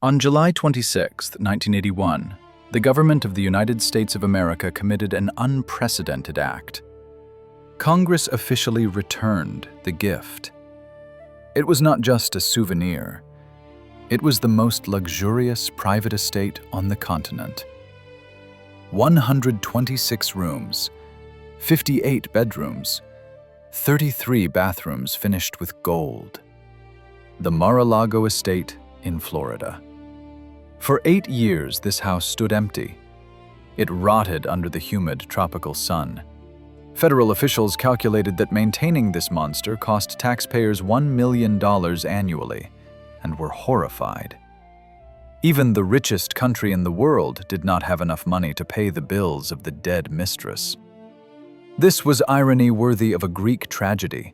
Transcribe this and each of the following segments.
On July 26, 1981, the government of the United States of America committed an unprecedented act. Congress officially returned the gift. It was not just a souvenir. It was the most luxurious private estate on the continent. 126 rooms, 58 bedrooms, 33 bathrooms finished with gold. The Mar-a-Lago estate in Florida. For 8 years, this house stood empty. It rotted under the humid tropical sun. Federal officials calculated that maintaining this monster cost taxpayers $1 million annually, and were horrified. Even the richest country in the world did not have enough money to pay the bills of the dead mistress. This was irony worthy of a Greek tragedy.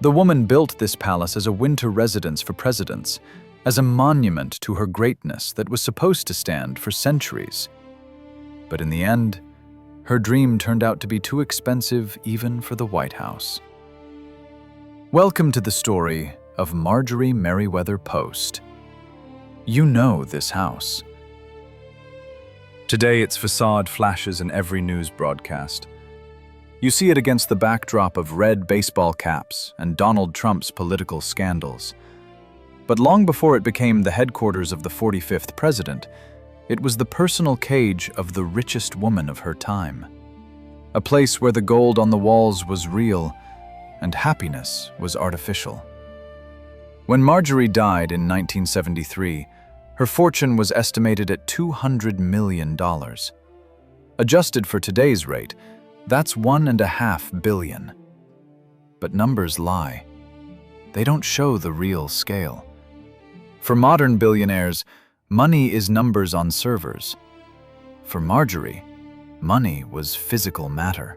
The woman built this palace as a winter residence for presidents, as a monument to her greatness that was supposed to stand for centuries. But in the end, her dream turned out to be too expensive even for the White House. Welcome to the story of Marjorie Merriweather Post. You know this house. Today, its facade flashes in every news broadcast. You see it against the backdrop of red baseball caps and Donald Trump's political scandals. But long before it became the headquarters of the 45th president, it was the personal cage of the richest woman of her time. A place where the gold on the walls was real and happiness was artificial. When Marjorie died in 1973, her fortune was estimated at $200 million. Adjusted for today's rate, that's $1.5 billion. But numbers lie. They don't show the real scale. For modern billionaires, money is numbers on servers. For Marjorie, money was physical matter.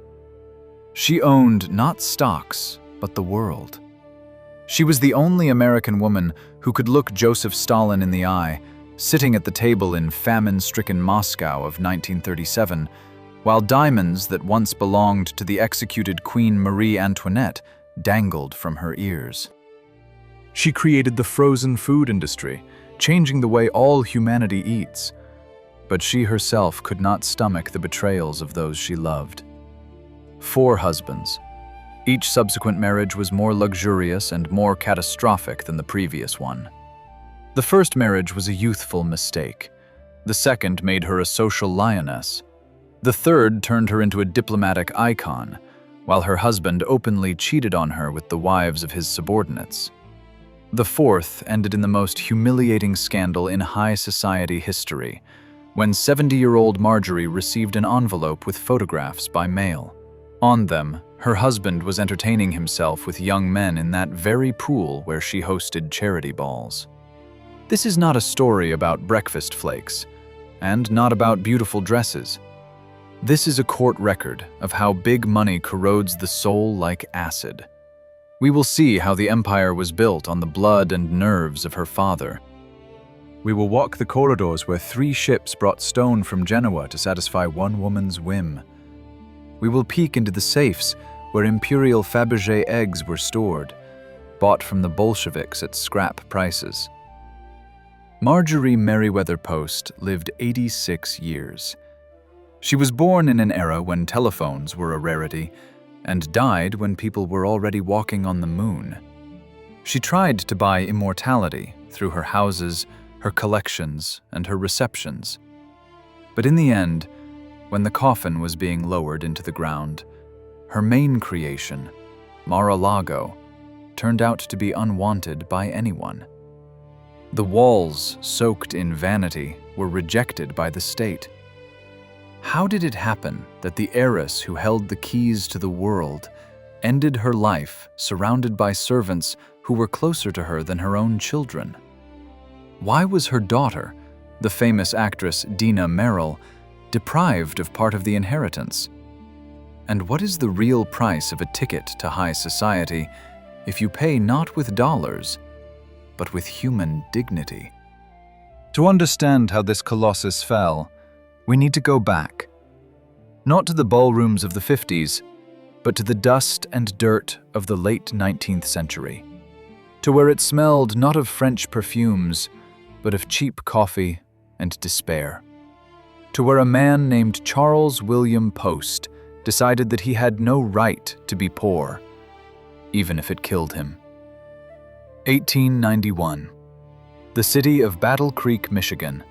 She owned not stocks, but the world. She was the only American woman who could look Joseph Stalin in the eye, sitting at the table in famine-stricken Moscow of 1937, while diamonds that once belonged to the executed Queen Marie Antoinette dangled from her ears. She created the frozen food industry, changing the way all humanity eats. But she herself could not stomach the betrayals of those she loved. 4 husbands. Each subsequent marriage was more luxurious and more catastrophic than the previous one. The first marriage was a youthful mistake. The second made her a social lioness. The third turned her into a diplomatic icon, while her husband openly cheated on her with the wives of his subordinates. The fourth ended in the most humiliating scandal in high society history, when 70-year-old Marjorie received an envelope with photographs by mail. On them, her husband was entertaining himself with young men in that very pool where she hosted charity balls. This is not a story about breakfast flakes, and not about beautiful dresses. This is a court record of how big money corrodes the soul like acid. We will see how the empire was built on the blood and nerves of her father. We will walk the corridors where 3 ships brought stone from Genoa to satisfy one woman's whim. We will peek into the safes where imperial Fabergé eggs were stored, bought from the Bolsheviks at scrap prices. Marjorie Merriweather Post lived 86 years. She was born in an era when telephones were a rarity, and died when people were already walking on the moon. She tried to buy immortality through her houses, her collections, and her receptions. But in the end, when the coffin was being lowered into the ground, her main creation, Mar-a-Lago, turned out to be unwanted by anyone. The walls, soaked in vanity, were rejected by the state. How did it happen that the heiress who held the keys to the world ended her life surrounded by servants who were closer to her than her own children? Why was her daughter, the famous actress Dina Merrill, deprived of part of the inheritance? And what is the real price of a ticket to high society if you pay not with dollars, but with human dignity? To understand how this colossus fell, we need to go back, not to the ballrooms of the 50s, but to the dust and dirt of the late 19th century, to where it smelled not of French perfumes, but of cheap coffee and despair. To where a man named Charles William Post decided that he had no right to be poor, even if it killed him. 1891. The city of Battle Creek, Michigan.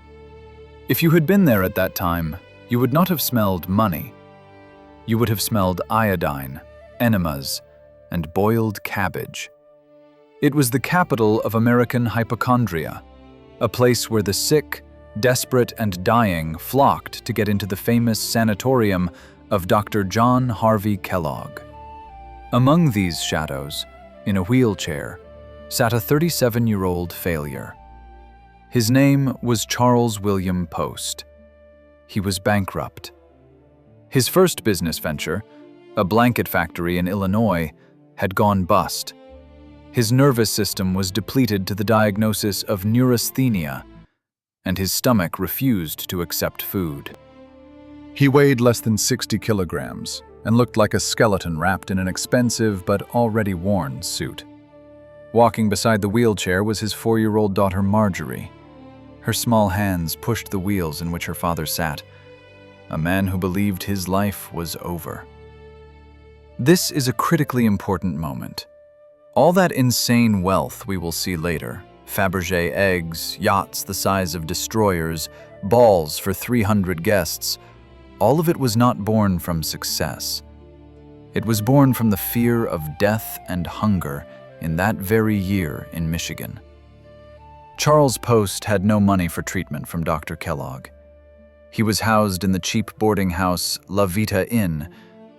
If you had been there at that time, you would not have smelled money. You would have smelled iodine, enemas, and boiled cabbage. It was the capital of American hypochondria, a place where the sick, desperate, and dying flocked to get into the famous sanatorium of Dr. John Harvey Kellogg. Among these shadows, in a wheelchair, sat a 37-year-old failure. His name was Charles William Post. He was bankrupt. His first business venture, a blanket factory in Illinois, had gone bust. His nervous system was depleted to the diagnosis of neurasthenia, and his stomach refused to accept food. He weighed less than 60 kilograms and looked like a skeleton wrapped in an expensive but already worn suit. Walking beside the wheelchair was his 4-year-old daughter Marjorie. Her small hands pushed the wheels in which her father sat, a man who believed his life was over. This is a critically important moment. All that insane wealth we will see later, Fabergé eggs, yachts the size of destroyers, balls for 300 guests, all of it was not born from success. It was born from the fear of death and hunger in that very year in Michigan. Charles Post had no money for treatment from Dr. Kellogg. He was housed in the cheap boarding house La Vita Inn,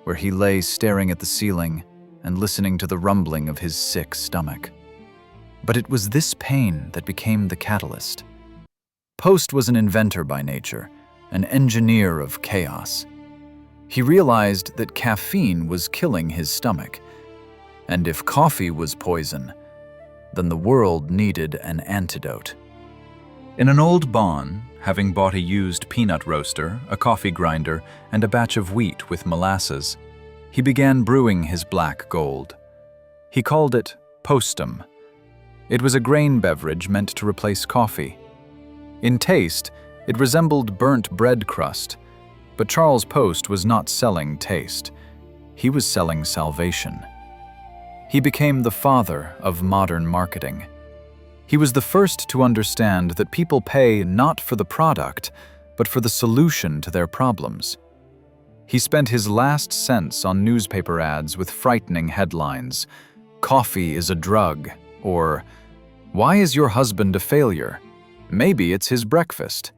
where he lay staring at the ceiling and listening to the rumbling of his sick stomach. But it was this pain that became the catalyst. Post was an inventor by nature, an engineer of chaos. He realized that caffeine was killing his stomach, and if coffee was poison, then the world needed an antidote. In an old barn, having bought a used peanut roaster, a coffee grinder, and a batch of wheat with molasses, he began brewing his black gold. He called it Postum. It was a grain beverage meant to replace coffee. In taste, it resembled burnt bread crust, but Charles Post was not selling taste. He was selling salvation. He became the father of modern marketing. He was the first to understand that people pay not for the product, but for the solution to their problems. He spent his last cents on newspaper ads with frightening headlines, "Coffee is a drug," or "Why is your husband a failure? Maybe it's his breakfast."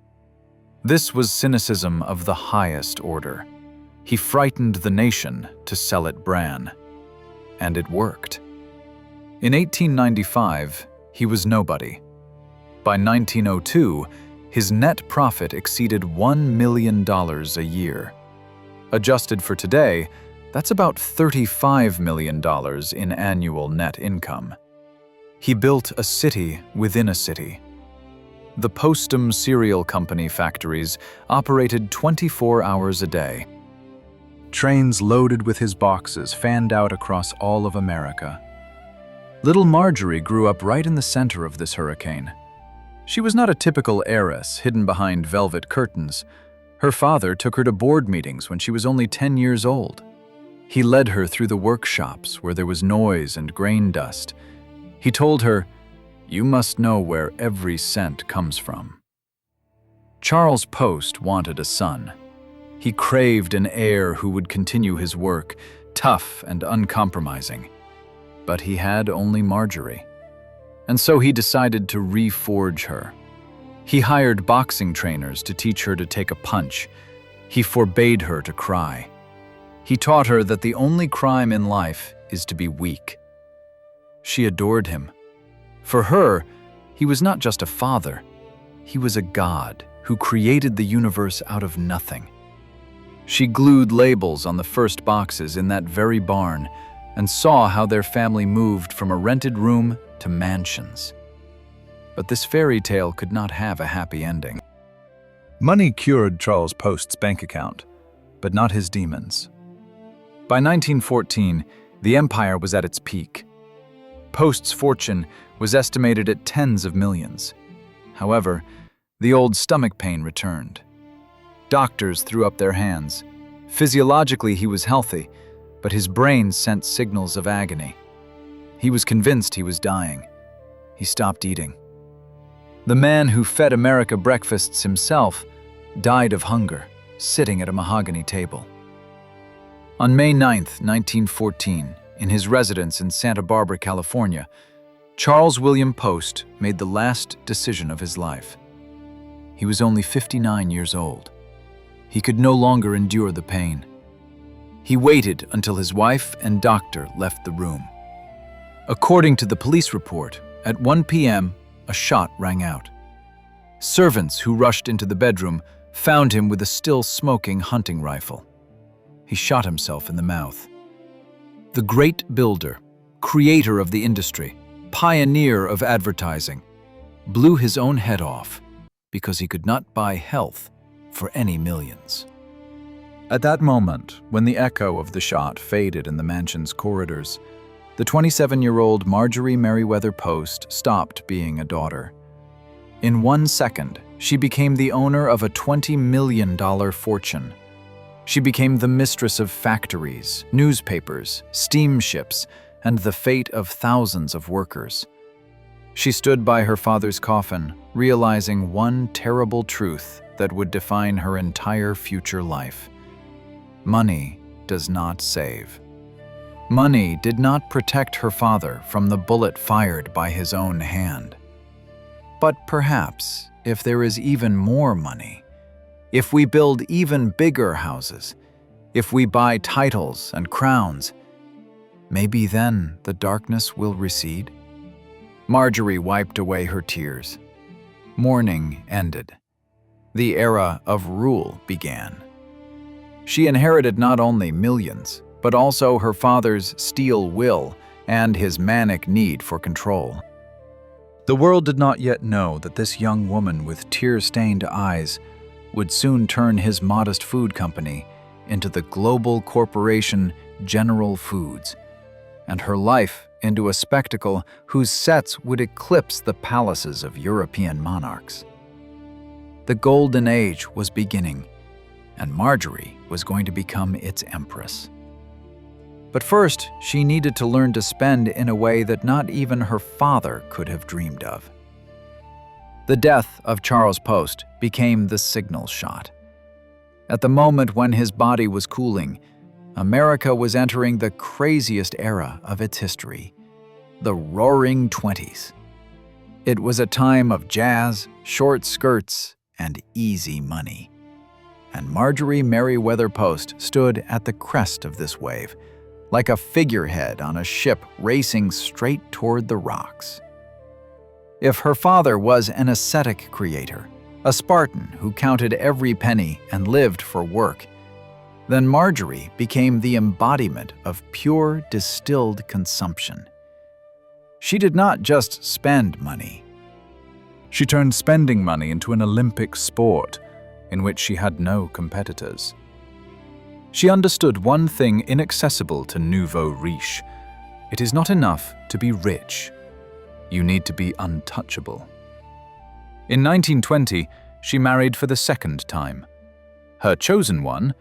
This was cynicism of the highest order. He frightened the nation to sell it bran. And it worked. In 1895, he was nobody. By 1902, his net profit exceeded $1 million a year. Adjusted for today, that's about $35 million in annual net income. He built a city within a city. The Postum Cereal Company factories operated 24 hours a day. Trains loaded with his boxes fanned out across all of America. Little Marjorie grew up right in the center of this hurricane. She was not a typical heiress hidden behind velvet curtains. Her father took her to board meetings when she was only 10 years old. He led her through the workshops where there was noise and grain dust. He told her, "You must know where every cent comes from." Charles Post wanted a son. He craved an heir who would continue his work, tough and uncompromising. But he had only Marjorie. And so he decided to reforge her. He hired boxing trainers to teach her to take a punch. He forbade her to cry. He taught her that the only crime in life is to be weak. She adored him. For her, he was not just a father. He was a god who created the universe out of nothing. She glued labels on the first boxes in that very barn and saw how their family moved from a rented room to mansions. But this fairy tale could not have a happy ending. Money cured Charles Post's bank account, but not his demons. By 1914, the empire was at its peak. Post's fortune was estimated at tens of millions. However, the old stomach pain returned. Doctors threw up their hands. Physiologically, he was healthy, but his brain sent signals of agony. He was convinced he was dying. He stopped eating. The man who fed America breakfasts himself died of hunger, sitting at a mahogany table. On May 9, 1914, in his residence in Santa Barbara, California, Charles William Post made the last decision of his life. He was only 59 years old. He could no longer endure the pain. He waited until his wife and doctor left the room. According to the police report, at 1 p.m., a shot rang out. Servants who rushed into the bedroom found him with a still smoking hunting rifle. He shot himself in the mouth. The great builder, creator of the industry, pioneer of advertising, blew his own head off because he could not buy health for any millions. At that moment, when the echo of the shot faded in the mansion's corridors, the 27-year-old Marjorie Merriweather Post stopped being a daughter. In 1 second, she became the owner of a $20 million fortune. She became the mistress of factories, newspapers, steamships, and the fate of thousands of workers. She stood by her father's coffin, realizing one terrible truth that would define her entire future life. Money does not save. Money did not protect her father from the bullet fired by his own hand. But perhaps, if there is even more money, if we build even bigger houses, if we buy titles and crowns, maybe then the darkness will recede. Marjorie wiped away her tears. Mourning ended. The era of rule began. She inherited not only millions, but also her father's steel will and his manic need for control. The world did not yet know that this young woman with tear-stained eyes would soon turn his modest food company into the global corporation General Foods, and her life into a spectacle whose sets would eclipse the palaces of European monarchs. The golden age was beginning, and Marjorie was going to become its empress. But first, she needed to learn to spend in a way that not even her father could have dreamed of. The death of Charles Post became the signal shot. At the moment when his body was cooling, America was entering the craziest era of its history, the Roaring '20s. It was a time of jazz, short skirts, and easy money. And Marjorie Merriweather Post stood at the crest of this wave, like a figurehead on a ship racing straight toward the rocks. If her father was an ascetic creator, a Spartan who counted every penny and lived for work, then Marjorie became the embodiment of pure distilled consumption. She did not just spend money. She turned spending money into an Olympic sport in which she had no competitors. She understood one thing inaccessible to nouveau riche. It is not enough to be rich. You need to be untouchable. In 1920, she married for the second time. Her chosen one,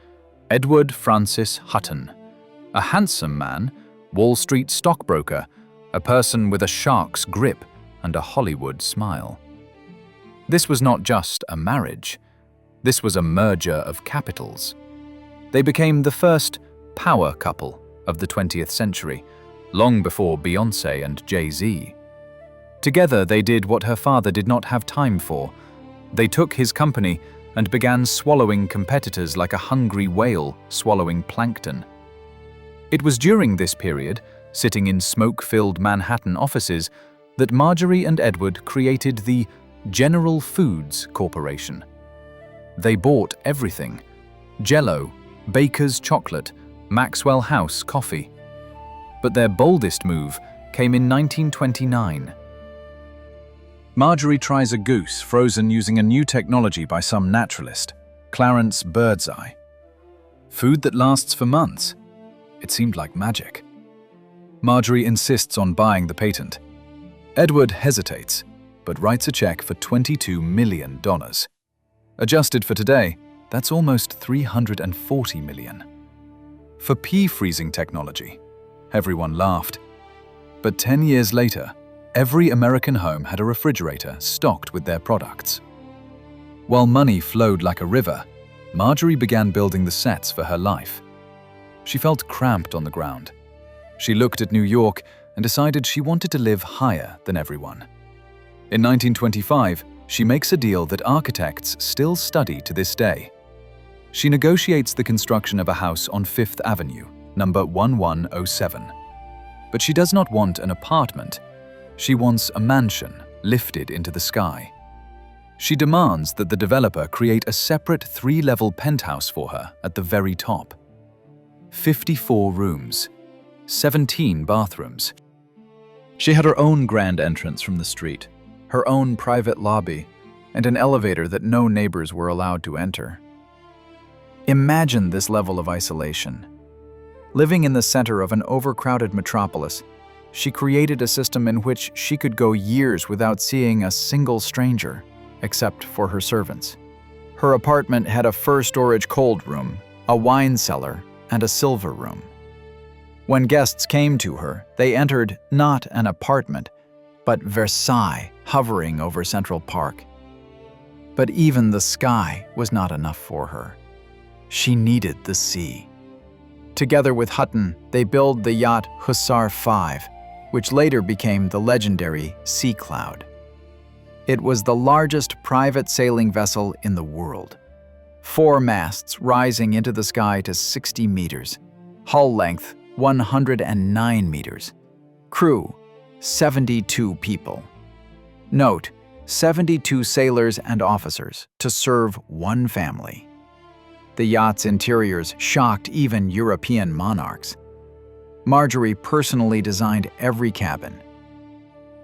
Edward Francis Hutton, a handsome man, Wall Street stockbroker, a person with a shark's grip and a Hollywood smile. This was not just a marriage. This was a merger of capitals. They became the first power couple of the 20th century, long before Beyoncé and Jay-Z. Together they did what her father did not have time for. They took his company and began swallowing competitors like a hungry whale swallowing plankton. It was during this period, sitting in smoke-filled Manhattan offices, that Marjorie and Edward created the General Foods Corporation. They bought everything: Jell-O, Baker's chocolate, Maxwell House coffee. But their boldest move came in 1929. Marjorie tries a goose frozen using a new technology by some naturalist, Clarence Birdseye. Food that lasts for months. It seemed like magic. Marjorie insists on buying the patent. Edward hesitates, but writes a check for $22 million. Adjusted for today, that's almost $340 million. For pea freezing technology, everyone laughed. But 10 years later, every American home had a refrigerator stocked with their products. While money flowed like a river, Marjorie began building the sets for her life. She felt cramped on the ground. She looked at New York and decided she wanted to live higher than everyone. In 1925, she makes a deal that architects still study to this day. She negotiates the construction of a house on Fifth Avenue, number 1107. But she does not want an apartment. She wants a mansion lifted into the sky. She demands that the developer create a separate 3-level penthouse for her at the very top. 54 rooms, 17 bathrooms. She had her own grand entrance from the street, her own private lobby, and an elevator that no neighbors were allowed to enter. Imagine this level of isolation. Living in the center of an overcrowded metropolis, she created a system in which she could go years without seeing a single stranger, except for her servants. Her apartment had a fur-storage cold room, a wine cellar, and a silver room. When guests came to her, they entered not an apartment, but Versailles hovering over Central Park. But even the sky was not enough for her. She needed the sea. Together with Hutton, they built the yacht Hussar 5, which later became the legendary Sea Cloud. It was the largest private sailing vessel in the world. 4 masts rising into the sky to 60 meters, hull length 109 meters, crew 72 people. Note, 72 sailors and officers to serve one family. The yacht's interiors shocked even European monarchs. Marjorie personally designed every cabin.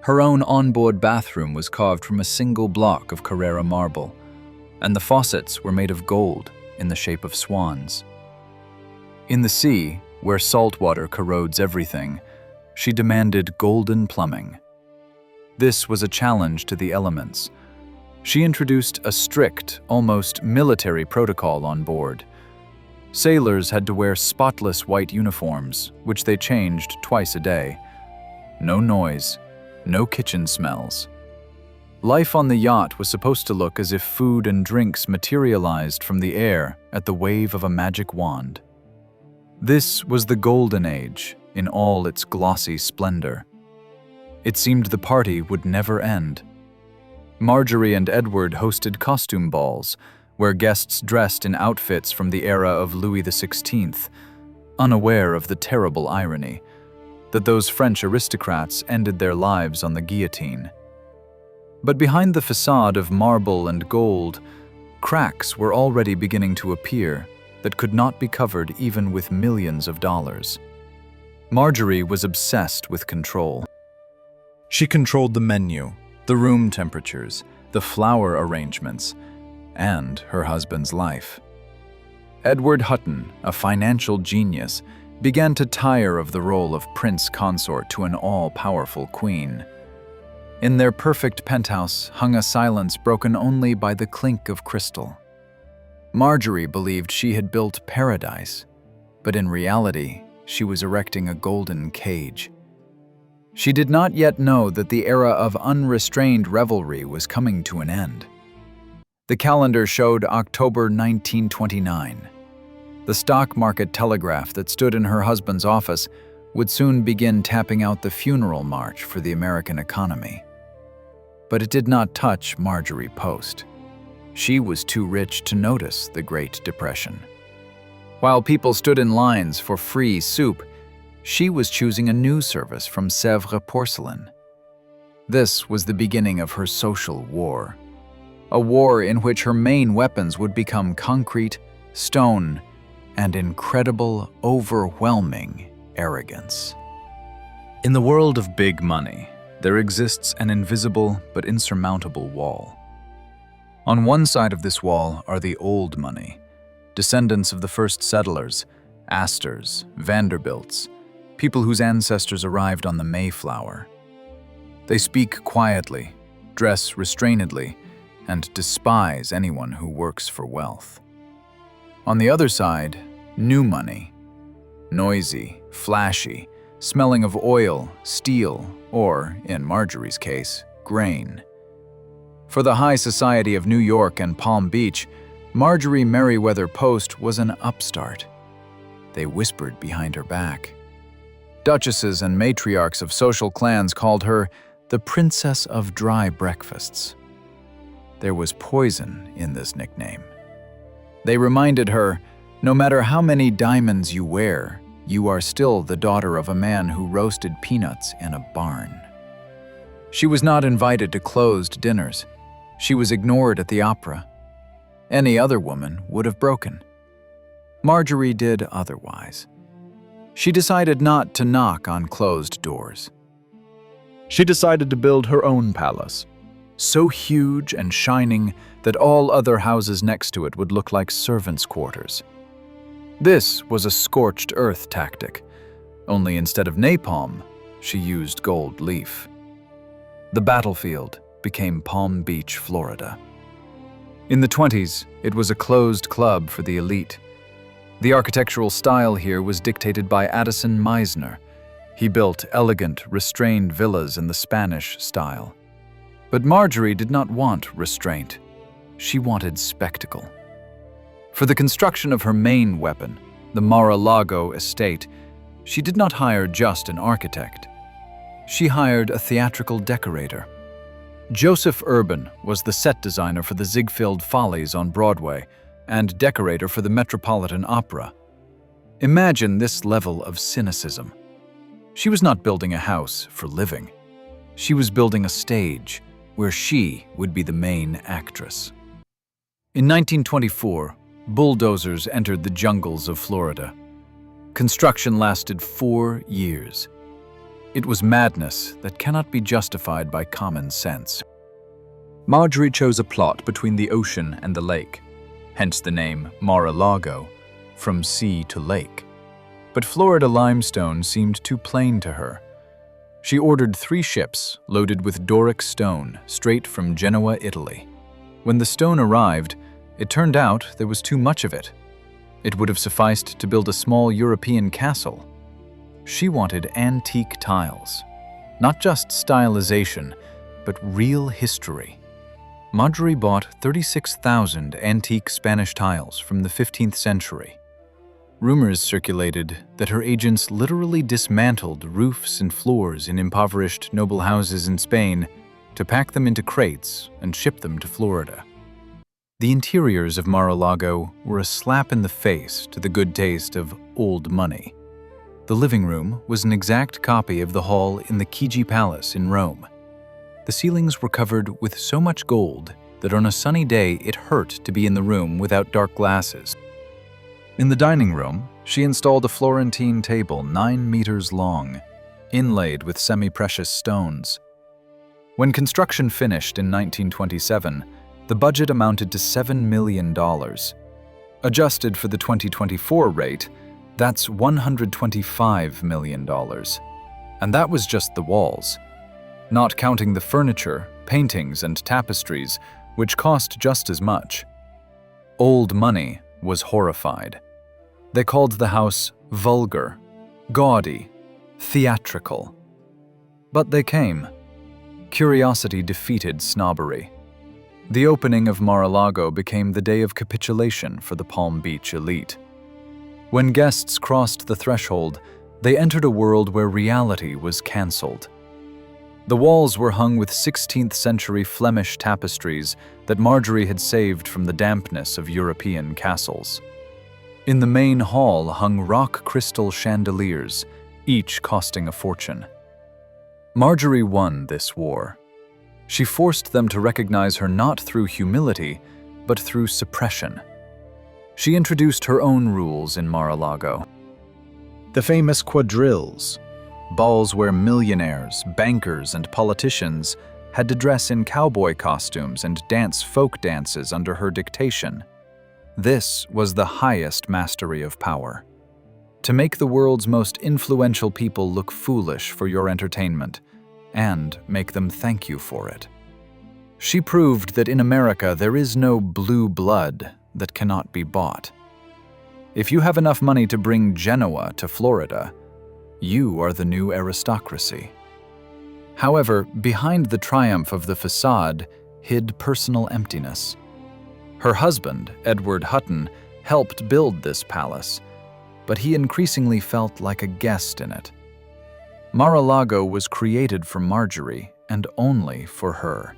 Her own onboard bathroom was carved from a single block of Carrara marble, and the faucets were made of gold in the shape of swans. In the sea, where salt water corrodes everything, she demanded golden plumbing. This was a challenge to the elements. She introduced a strict, almost military protocol on board. Sailors had to wear spotless white uniforms, which they changed twice a day. No noise, no kitchen smells. Life on the yacht was supposed to look as if food and drinks materialized from the air at the wave of a magic wand. This was the Golden Age in all its glossy splendor. It seemed the party would never end. Marjorie and Edward hosted costume balls, where guests dressed in outfits from the era of Louis XVI, unaware of the terrible irony that those French aristocrats ended their lives on the guillotine. But behind the facade of marble and gold, cracks were already beginning to appear that could not be covered even with millions of dollars. Marjorie was obsessed with control. She controlled the menu, the room temperatures, the flower arrangements, and her husband's life. Edward Hutton, a financial genius, began to tire of the role of prince consort to an all-powerful queen. In their perfect penthouse hung a silence broken only by the clink of crystal. Marjorie believed she had built paradise, but in reality, she was erecting a golden cage. She did not yet know that the era of unrestrained revelry was coming to an end. The calendar showed October 1929. The stock market telegraph that stood in her husband's office would soon begin tapping out the funeral march for the American economy. But it did not touch Marjorie Post. She was too rich to notice the Great Depression. While people stood in lines for free soup, she was choosing a new service from Sèvres Porcelain. This was the beginning of her social war, a war in which her main weapons would become concrete, stone, and incredible, overwhelming arrogance. In the world of big money, there exists an invisible but insurmountable wall. On one side of this wall are the old money, descendants of the first settlers, Astors, Vanderbilts, people whose ancestors arrived on the Mayflower. They speak quietly, dress restrainedly, and despise anyone who works for wealth. On the other side, new money. Noisy, flashy, smelling of oil, steel, or, in Marjorie's case, grain. For the high society of New York and Palm Beach, Marjorie Merriweather Post was an upstart. They whispered behind her back. Duchesses and matriarchs of social clans called her the Princess of Dry Breakfasts. There was poison in this nickname. They reminded her, no matter how many diamonds you wear, you are still the daughter of a man who roasted peanuts in a barn. She was not invited to closed dinners. She was ignored at the opera. Any other woman would have broken. Marjorie did otherwise. She decided not to knock on closed doors. She decided to build her own palace, so huge and shining that all other houses next to it would look like servants' quarters. This was a scorched earth tactic, only instead of napalm, she used gold leaf. The battlefield became Palm Beach, Florida. In the 20s, it was a closed club for the elite. The architectural style here was dictated by Addison Meisner. He built elegant, restrained villas in the Spanish style. But Marjorie did not want restraint. She wanted spectacle. For the construction of her main weapon, the Mar-a-Lago estate, she did not hire just an architect. She hired a theatrical decorator. Joseph Urban was the set designer for the Ziegfeld Follies on Broadway and decorator for the Metropolitan Opera. Imagine this level of cynicism. She was not building a house for living. She was building a stage where she would be the main actress. In 1924, bulldozers entered the jungles of Florida. Construction lasted 4 years. It was madness that cannot be justified by common sense. Marjorie chose a plot between the ocean and the lake, hence the name Mar-a-Lago, from sea to lake. But Florida limestone seemed too plain to her. She ordered 3 ships loaded with Doric stone straight from Genoa, Italy. When the stone arrived, it turned out there was too much of it. It would have sufficed to build a small European castle. She wanted antique tiles, not just stylization, but real history. Marjorie bought 36,000 antique Spanish tiles from the 15th century. Rumors circulated that her agents literally dismantled roofs and floors in impoverished noble houses in Spain to pack them into crates and ship them to Florida. The interiors of Mar-a-Lago were a slap in the face to the good taste of old money. The living room was an exact copy of the hall in the Chigi Palace in Rome. The ceilings were covered with so much gold that on a sunny day it hurt to be in the room without dark glasses. In the dining room, she installed a Florentine table 9 meters long, inlaid with semi-precious stones. When construction finished in 1927, the budget amounted to $7 million. Adjusted for the 2024 rate, that's $125 million. And that was just the walls, not counting the furniture, paintings, and tapestries, which cost just as much. Old money was horrified. They called the house vulgar, gaudy, theatrical. But they came. Curiosity defeated snobbery. The opening of Mar-a-Lago became the day of capitulation for the Palm Beach elite. When guests crossed the threshold, they entered a world where reality was cancelled. The walls were hung with 16th-century Flemish tapestries that Marjorie had saved from the dampness of European castles. In the main hall hung rock crystal chandeliers, each costing a fortune. Marjorie won this war. She forced them to recognize her not through humility, but through suppression. She introduced her own rules in Mar-a-Lago. The famous quadrilles, balls where millionaires, bankers, and politicians had to dress in cowboy costumes and dance folk dances under her dictation. This was the highest mastery of power. To make the world's most influential people look foolish for your entertainment, and make them thank you for it. She proved that in America there is no blue blood that cannot be bought. If you have enough money to bring Genoa to Florida, you are the new aristocracy. However, behind the triumph of the facade hid personal emptiness. Her husband, Edward Hutton, helped build this palace, but he increasingly felt like a guest in it. Mar-a-Lago was created for Marjorie and only for her.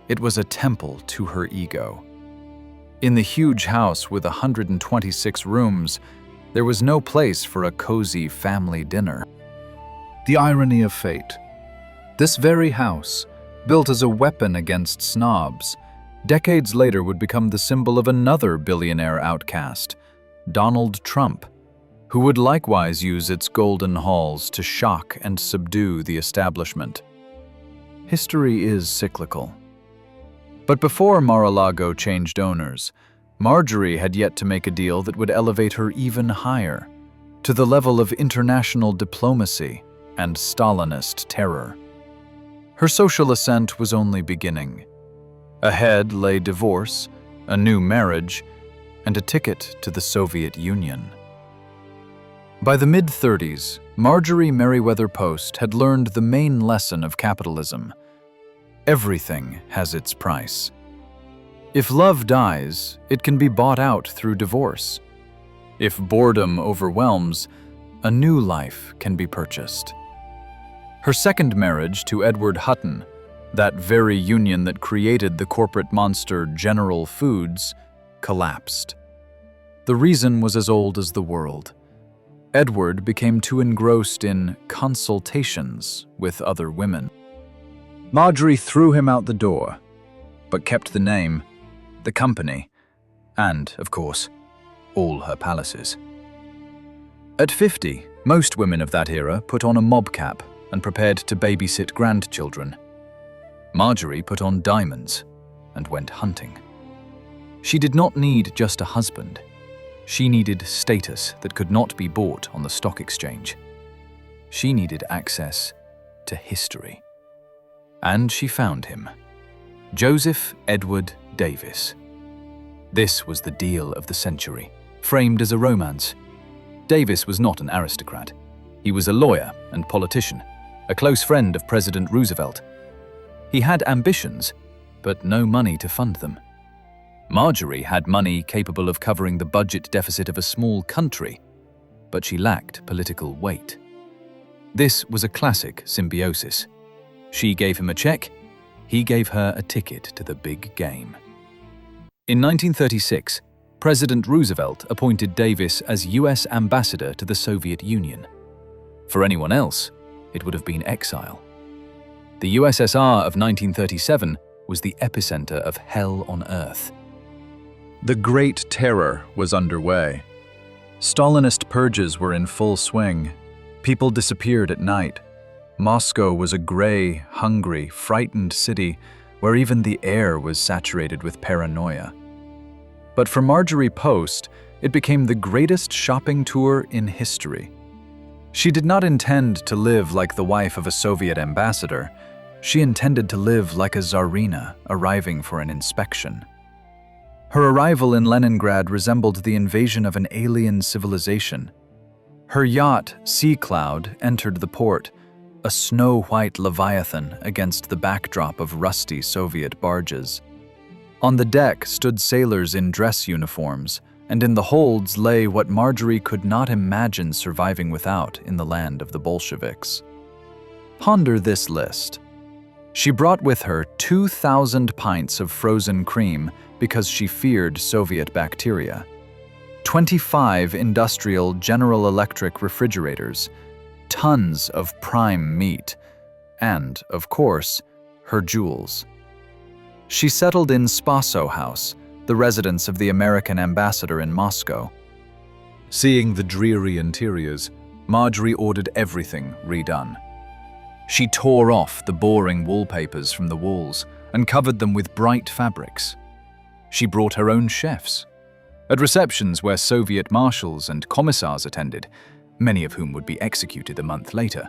It was a temple to her ego. In the huge house with 126 rooms, there was no place for a cozy family dinner. The irony of fate. This very house, built as a weapon against snobs, decades later would become the symbol of another billionaire outcast, Donald Trump, who would likewise use its golden halls to shock and subdue the establishment. History is cyclical. But before Mar-a-Lago changed owners, Marjorie had yet to make a deal that would elevate her even higher, to the level of international diplomacy and Stalinist terror. Her social ascent was only beginning. Ahead lay divorce, a new marriage, and a ticket to the Soviet Union. By the mid-30s, Marjorie Merriweather Post had learned the main lesson of capitalism. Everything has its price. If love dies, it can be bought out through divorce. If boredom overwhelms, a new life can be purchased. Her second marriage to Edward Hutton, that very union that created the corporate monster General Foods, collapsed. The reason was as old as the world. Edward became too engrossed in consultations with other women. Marjorie threw him out the door, but kept the name, the company, and, of course, all her palaces. At 50, most women of that era put on a mob cap and prepared to babysit grandchildren. Marjorie put on diamonds and went hunting. She did not need just a husband. She needed status that could not be bought on the stock exchange. She needed access to history. And she found him. Joseph Edward Davis. This was the deal of the century, framed as a romance. Davis was not an aristocrat. He was a lawyer and politician, a close friend of President Roosevelt. He had ambitions, but no money to fund them. Marjorie had money capable of covering the budget deficit of a small country, but she lacked political weight. This was a classic symbiosis. She gave him a check, he gave her a ticket to the big game. In 1936, President Roosevelt appointed Davis as U.S. ambassador to the Soviet Union. For anyone else, it would have been exile. The USSR of 1937 was the epicenter of hell on earth. The Great Terror was underway. Stalinist purges were in full swing. People disappeared at night. Moscow was a gray, hungry, frightened city where even the air was saturated with paranoia. But for Marjorie Post, it became the greatest shopping tour in history. She did not intend to live like the wife of a Soviet ambassador. She intended to live like a czarina arriving for an inspection. Her arrival in Leningrad resembled the invasion of an alien civilization. Her yacht, Sea Cloud, entered the port, a snow-white leviathan against the backdrop of rusty Soviet barges. On the deck stood sailors in dress uniforms, and in the holds lay what Marjorie could not imagine surviving without in the land of the Bolsheviks. Ponder this list. She brought with her 2,000 pints of frozen cream because she feared Soviet bacteria, 25 industrial General Electric refrigerators, tons of prime meat, and, of course, her jewels. She settled in Spaso House, the residence of the American ambassador in Moscow. Seeing the dreary interiors, Marjorie ordered everything redone. She tore off the boring wallpapers from the walls and covered them with bright fabrics. She brought her own chefs. At receptions where Soviet marshals and commissars attended, many of whom would be executed a month later,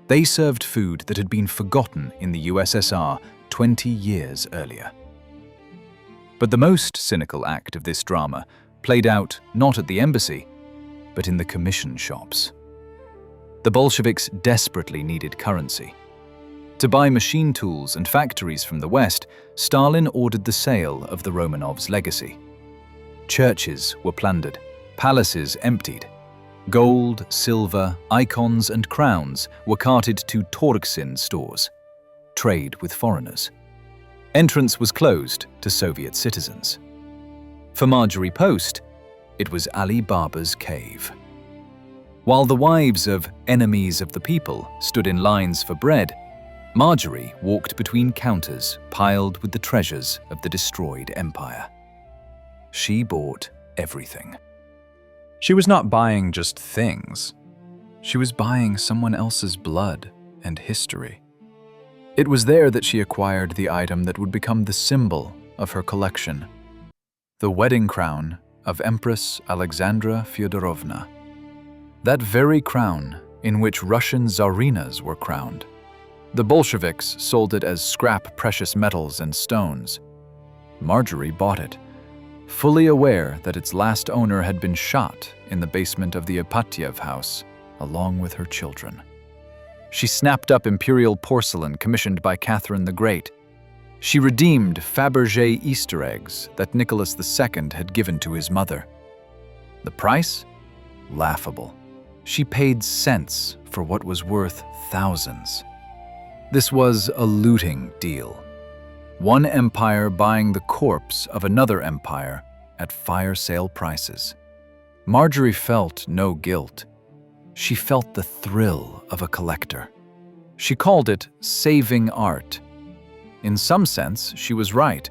they served food that had been forgotten in the USSR 20 years earlier. But the most cynical act of this drama played out not at the embassy, but in the commission shops. The Bolsheviks desperately needed currency. To buy machine tools and factories from the West, Stalin ordered the sale of the Romanovs' legacy. Churches were plundered, palaces emptied. Gold, silver, icons, and crowns were carted to Torksin stores. Trade with foreigners. Entrance was closed to Soviet citizens. For Marjorie Post, it was Ali Baba's cave. While the wives of enemies of the people stood in lines for bread, Marjorie walked between counters piled with the treasures of the destroyed empire. She bought everything. She was not buying just things. She was buying someone else's blood and history. It was there that she acquired the item that would become the symbol of her collection, the wedding crown of Empress Alexandra Fyodorovna. That very crown in which Russian czarinas were crowned. The Bolsheviks sold it as scrap precious metals and stones. Marjorie bought it, fully aware that its last owner had been shot in the basement of the Ipatiev house, along with her children. She snapped up imperial porcelain commissioned by Catherine the Great. She redeemed Fabergé Easter eggs that Nicholas II had given to his mother. The price? Laughable. She paid cents for what was worth thousands. This was a looting deal. One empire buying the corpse of another empire at fire sale prices. Marjorie felt no guilt. She felt the thrill of a collector. She called it saving art. In some sense, she was right.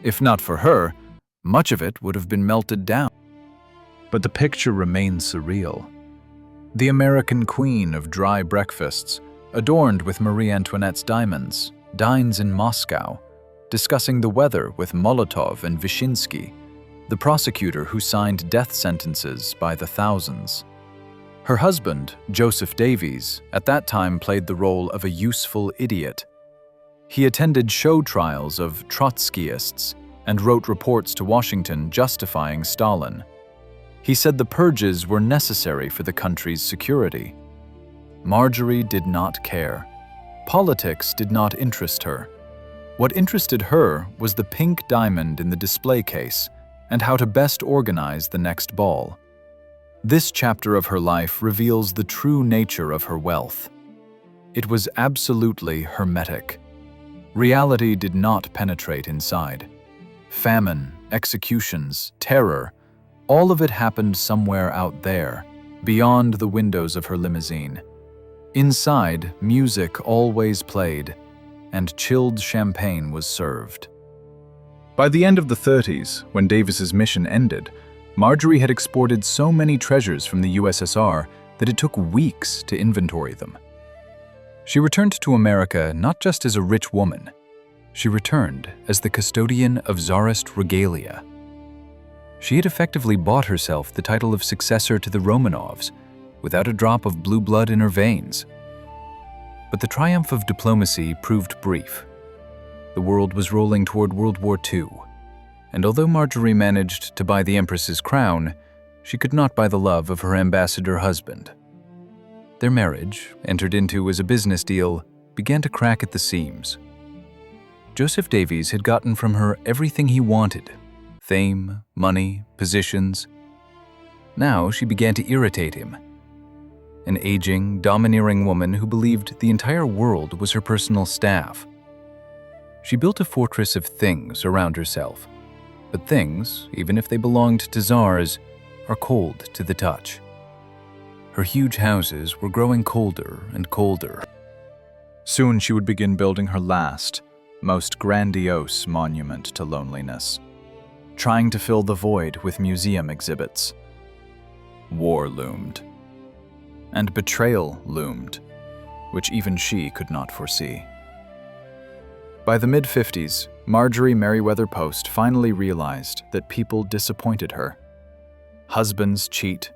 If not for her, much of it would have been melted down. But the picture remained surreal. The American queen of dry breakfasts, adorned with Marie Antoinette's diamonds, dines in Moscow, discussing the weather with Molotov and Vyshinsky, the prosecutor who signed death sentences by the thousands. Her husband, Joseph Davies, at that time played the role of a useful idiot. He attended show trials of Trotskyists and wrote reports to Washington justifying Stalin. He said the purges were necessary for the country's security. Marjorie did not care. Politics did not interest her. What interested her was the pink diamond in the display case and how to best organize the next ball. This chapter of her life reveals the true nature of her wealth. It was absolutely hermetic. Reality did not penetrate inside. Famine, executions, terror, all of it happened somewhere out there, beyond the windows of her limousine. Inside, music always played, and chilled champagne was served. By the end of the 30s, when Davis's mission ended, Marjorie had exported so many treasures from the USSR that it took weeks to inventory them. She returned to America not just as a rich woman. She returned as the custodian of Tsarist regalia. She had effectively bought herself the title of successor to the Romanovs, without a drop of blue blood in her veins. But the triumph of diplomacy proved brief. The world was rolling toward World War II, and although Marjorie managed to buy the Empress's crown, she could not buy the love of her ambassador husband. Their marriage, entered into as a business deal, began to crack at the seams. Joseph Davies had gotten from her everything he wanted: fame, money, positions. Now she began to irritate him. An aging, domineering woman who believed the entire world was her personal staff. She built a fortress of things around herself, but things, even if they belonged to czars, are cold to the touch. Her huge houses were growing colder and colder. Soon she would begin building her last, most grandiose monument to loneliness, trying to fill the void with museum exhibits. War loomed. And betrayal loomed, which even she could not foresee. By the mid-50s, Marjorie Merriweather Post finally realized that people disappointed her. Husbands cheat,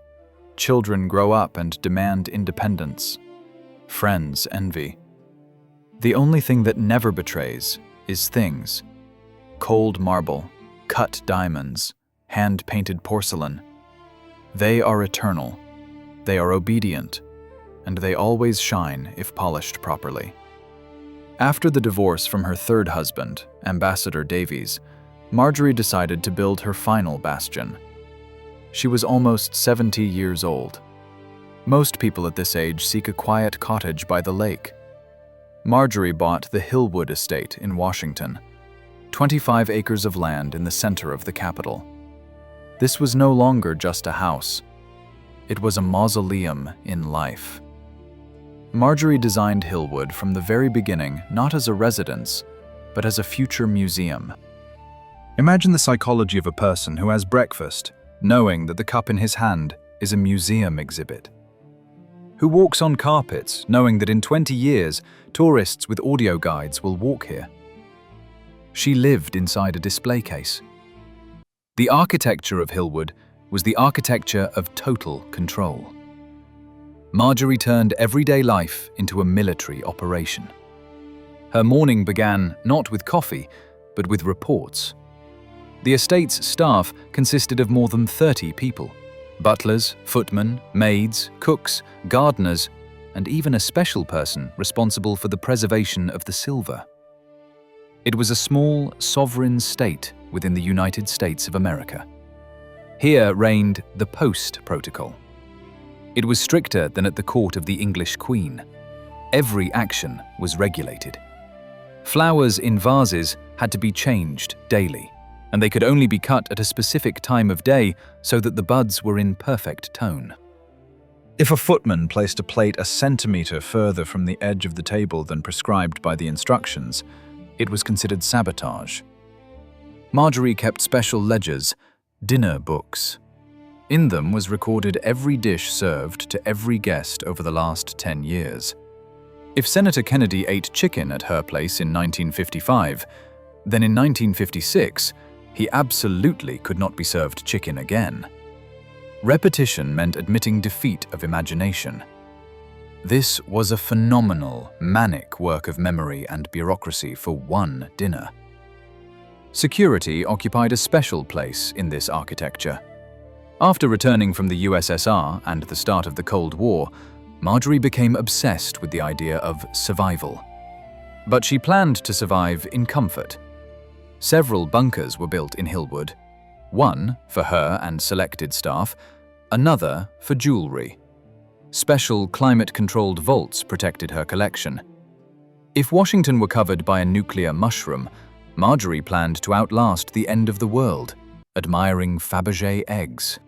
children grow up and demand independence, friends envy. The only thing that never betrays is things. Cold marble, cut diamonds, hand-painted porcelain. They are eternal, they are obedient, and they always shine if polished properly. After the divorce from her third husband, Ambassador Davies, Marjorie decided to build her final bastion. She was almost 70 years old. Most people at this age seek a quiet cottage by the lake. Marjorie bought the Hillwood estate in Washington, 25 acres of land in the center of the capital. This was no longer just a house. It was a mausoleum in life. Marjorie designed Hillwood from the very beginning not as a residence, but as a future museum. Imagine the psychology of a person who has breakfast, knowing that the cup in his hand is a museum exhibit. Who walks on carpets, knowing that in 20 years, tourists with audio guides will walk here. She lived inside a display case. The architecture of Hillwood was the architecture of total control. Marjorie turned everyday life into a military operation. Her morning began not with coffee, but with reports. The estate's staff consisted of more than 30 people: butlers, footmen, maids, cooks, gardeners, and even a special person responsible for the preservation of the silver. It was a small, sovereign state within the United States of America. Here reigned the Post Protocol. It was stricter than at the court of the English Queen. Every action was regulated. Flowers in vases had to be changed daily, and they could only be cut at a specific time of day so that the buds were in perfect tone. If a footman placed a plate a centimeter further from the edge of the table than prescribed by the instructions, it was considered sabotage. Marjorie kept special ledgers, dinner books. In them was recorded every dish served to every guest over the last 10 years. If Senator Kennedy ate chicken at her place in 1955, then in 1956, he absolutely could not be served chicken again. Repetition meant admitting defeat of imagination. This was a phenomenal, manic work of memory and bureaucracy for one dinner. Security occupied a special place in this architecture. After returning from the USSR and the start of the Cold War, Marjorie became obsessed with the idea of survival. But she planned to survive in comfort. Several bunkers were built in Hillwood, one for her and selected staff, another for jewelry. Special climate-controlled vaults protected her collection. If Washington were covered by a nuclear mushroom, Marjorie planned to outlast the end of the world, admiring Fabergé eggs.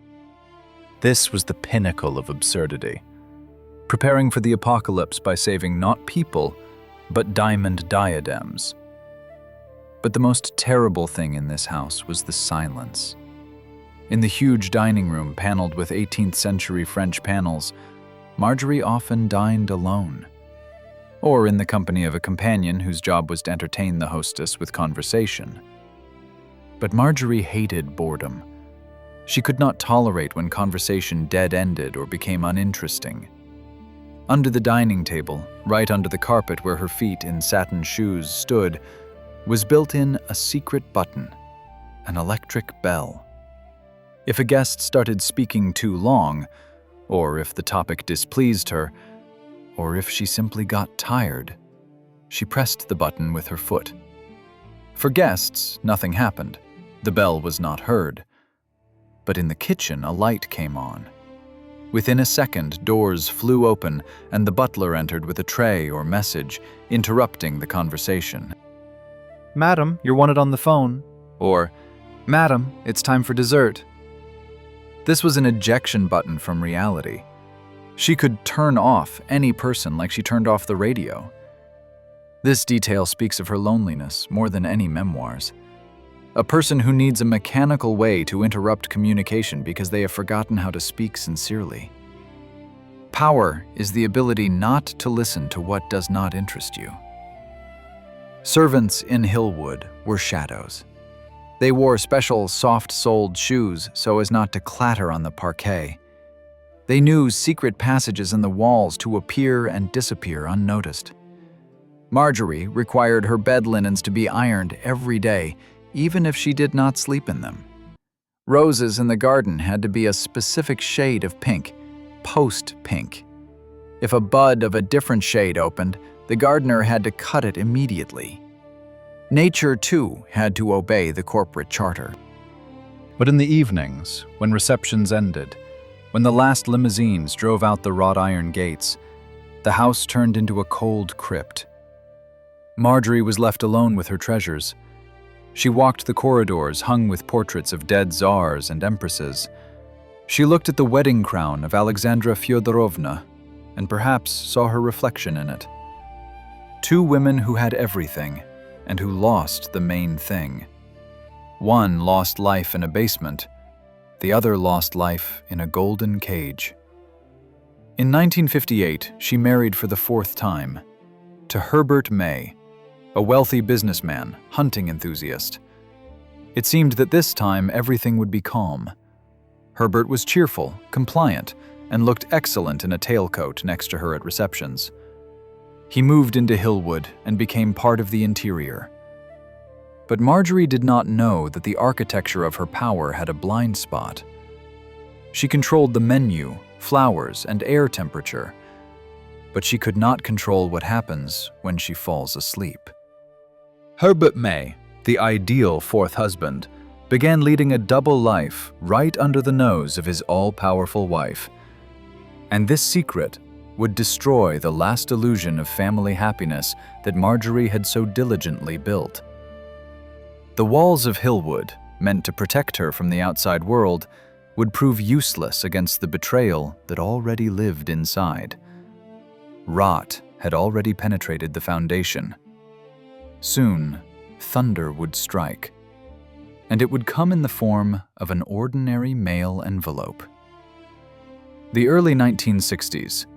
This was the pinnacle of absurdity. Preparing for the apocalypse by saving not people, but diamond diadems. But the most terrible thing in this house was the silence. In the huge dining room paneled with 18th century French panels, Marjorie often dined alone, or in the company of a companion whose job was to entertain the hostess with conversation. But Marjorie hated boredom. She could not tolerate when conversation dead-ended or became uninteresting. Under the dining table, right under the carpet where her feet in satin shoes stood, was built in a secret button, an electric bell. If a guest started speaking too long, or if the topic displeased her, or if she simply got tired, she pressed the button with her foot. For guests, nothing happened. The bell was not heard. But in the kitchen, a light came on. Within a second, doors flew open and the butler entered with a tray or message, interrupting the conversation. "Madam, you're wanted on the phone." Or, "Madam, it's time for dessert." This was an ejection button from reality. She could turn off any person like she turned off the radio. This detail speaks of her loneliness more than any memoirs. A person who needs a mechanical way to interrupt communication because they have forgotten how to speak sincerely. Power is the ability not to listen to what does not interest you. Servants in Hillwood were shadows. They wore special soft-soled shoes so as not to clatter on the parquet. They knew secret passages in the walls to appear and disappear unnoticed. Marjorie required her bed linens to be ironed every day, even if she did not sleep in them. Roses in the garden had to be a specific shade of pink, post-pink. If a bud of a different shade opened, the gardener had to cut it immediately. Nature, too, had to obey the corporate charter. But in the evenings, when receptions ended, when the last limousines drove out the wrought iron gates, the house turned into a cold crypt. Marjorie was left alone with her treasures. She walked the corridors hung with portraits of dead czars and empresses. She looked at the wedding crown of Alexandra Fyodorovna and perhaps saw her reflection in it. Two women who had everything and who lost the main thing. One lost life in a basement, the other lost life in a golden cage. In 1958, she married for the fourth time, to Herbert May, a wealthy businessman, hunting enthusiast. It seemed that this time everything would be calm. Herbert was cheerful, compliant, and looked excellent in a tailcoat next to her at receptions. He moved into Hillwood and became part of the interior. But Marjorie did not know that the architecture of her power had a blind spot. She controlled the menu, flowers, and air temperature, but she could not control what happens when she falls asleep. Herbert May, the ideal fourth husband, began leading a double life right under the nose of his all-powerful wife. And this secret would destroy the last illusion of family happiness that Marjorie had so diligently built. The walls of Hillwood, meant to protect her from the outside world, would prove useless against the betrayal that already lived inside. Rot had already penetrated the foundation. Soon, thunder would strike, and it would come in the form of an ordinary mail envelope. The early 1960s.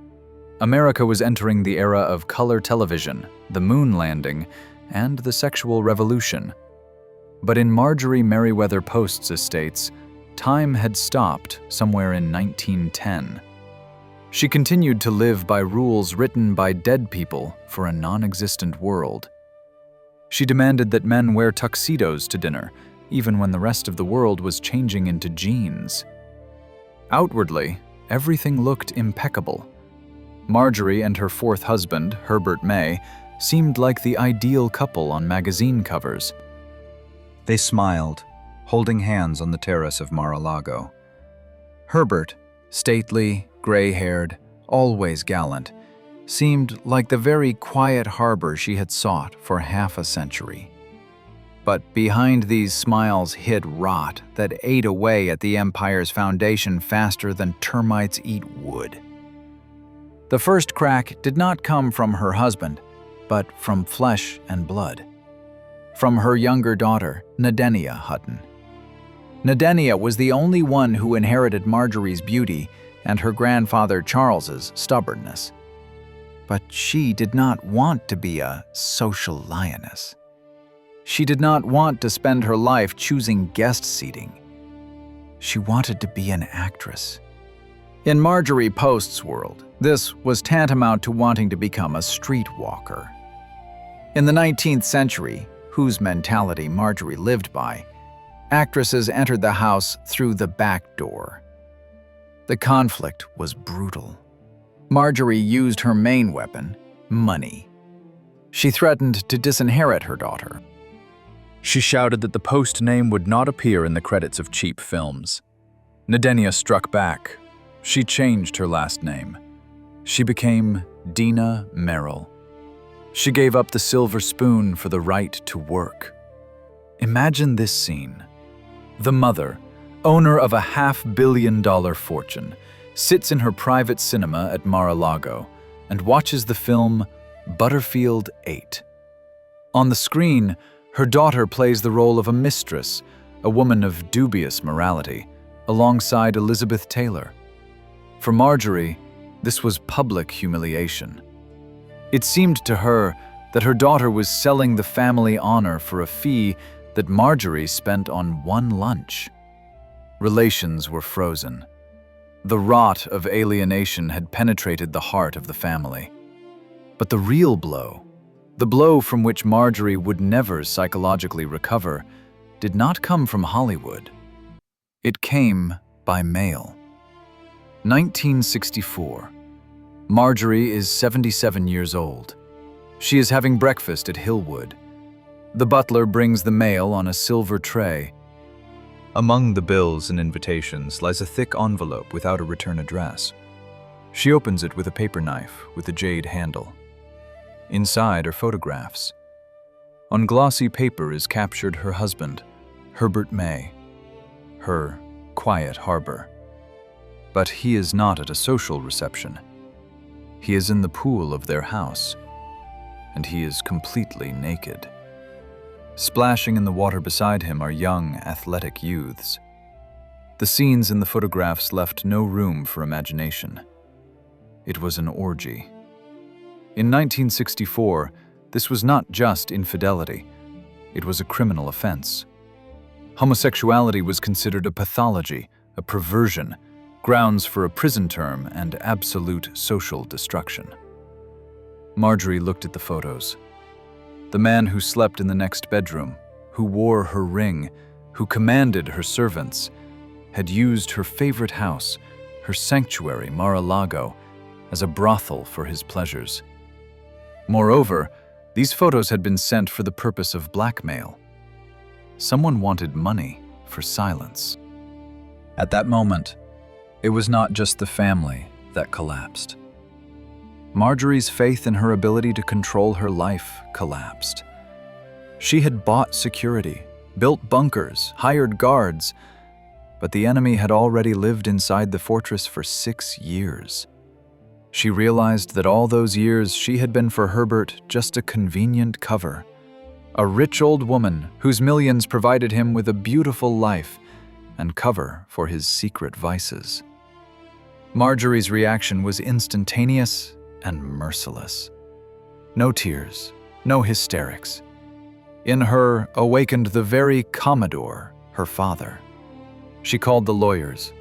America was entering the era of color television, the moon landing, and the sexual revolution. But in Marjorie Merriweather Post's estates, time had stopped somewhere in 1910. She continued to live by rules written by dead people for a non-existent world. She demanded that men wear tuxedos to dinner, even when the rest of the world was changing into jeans. Outwardly, everything looked impeccable. Marjorie and her fourth husband, Herbert May, seemed like the ideal couple on magazine covers. They smiled, holding hands on the terrace of Mar-a-Lago. Herbert, stately, gray-haired, always gallant, seemed like the very quiet harbor she had sought for half a century. But behind these smiles hid rot that ate away at the empire's foundation faster than termites eat wood. The first crack did not come from her husband, but from flesh and blood. From her younger daughter, Nadenia Hutton. Nadenia was the only one who inherited Marjorie's beauty and her grandfather Charles's stubbornness. But she did not want to be a social lioness. She did not want to spend her life choosing guest seating. She wanted to be an actress. In Marjorie Post's world, this was tantamount to wanting to become a streetwalker. In the 19th century, whose mentality Marjorie lived by, actresses entered the house through the back door. The conflict was brutal. Marjorie used her main weapon, money. She threatened to disinherit her daughter. She shouted that the Post name would not appear in the credits of cheap films. Nadenia struck back. She changed her last name. She became Dina Merrill. She gave up the silver spoon for the right to work. Imagine this scene. The mother, owner of a $500 million fortune, sits in her private cinema at Mar-a-Lago and watches the film Butterfield 8. On the screen, her daughter plays the role of a mistress, a woman of dubious morality, alongside Elizabeth Taylor. For Marjorie, this was public humiliation. It seemed to her that her daughter was selling the family honor for a fee that Marjorie spent on one lunch. Relations were frozen. The rot of alienation had penetrated the heart of the family. But the real blow, The blow from which Marjorie would never psychologically recover did not come from Hollywood. It came by mail. 1964. Marjorie is 77 years old. She is having breakfast at Hillwood. The butler brings the mail on a silver tray. Among the bills and invitations lies a thick envelope without a return address. She opens it with a paper knife with a jade handle. Inside are photographs. On glossy paper is captured her husband, Herbert May, her quiet harbor. But he is not at a social reception. He is in the pool of their house, and he is completely naked. Splashing in the water beside him are young, athletic youths. The scenes in the photographs left no room for imagination. It was an orgy. In 1964, this was not just infidelity. It was a criminal offense. Homosexuality was considered a pathology, a perversion, grounds for a prison term, and absolute social destruction. Marjorie looked at the photos. The man who slept in the next bedroom, who wore her ring, who commanded her servants, had used her favorite house, her sanctuary, Mar-a-Lago, as a brothel for his pleasures. Moreover, these photos had been sent for the purpose of blackmail. Someone wanted money for silence. At that moment, it was not just the family that collapsed. Marjorie's faith in her ability to control her life collapsed. She had bought security, built bunkers, hired guards, but the enemy had already lived inside the fortress for 6 years. She realized that all those years she had been for Herbert just a convenient cover, a rich old woman whose millions provided him with a beautiful life and cover for his secret vices. Marjorie's reaction was instantaneous and merciless. No tears, no hysterics. In her awakened the very Commodore, her father. She called the lawyers.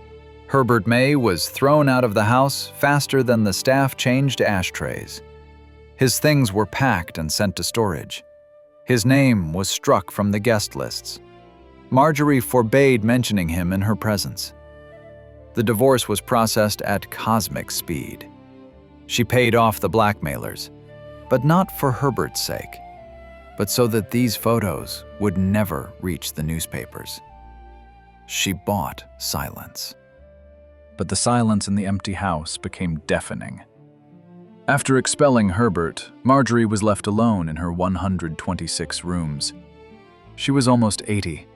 Herbert May was thrown out of the house faster than the staff changed ashtrays. His things were packed and sent to storage. His name was struck from the guest lists. Marjorie forbade mentioning him in her presence. The divorce was processed at cosmic speed. She paid off the blackmailers, but not for Herbert's sake, but so that these photos would never reach the newspapers. She bought silence. But the silence in the empty house became deafening. After expelling Herbert, Marjorie was left alone in her 126 rooms. She was almost 80.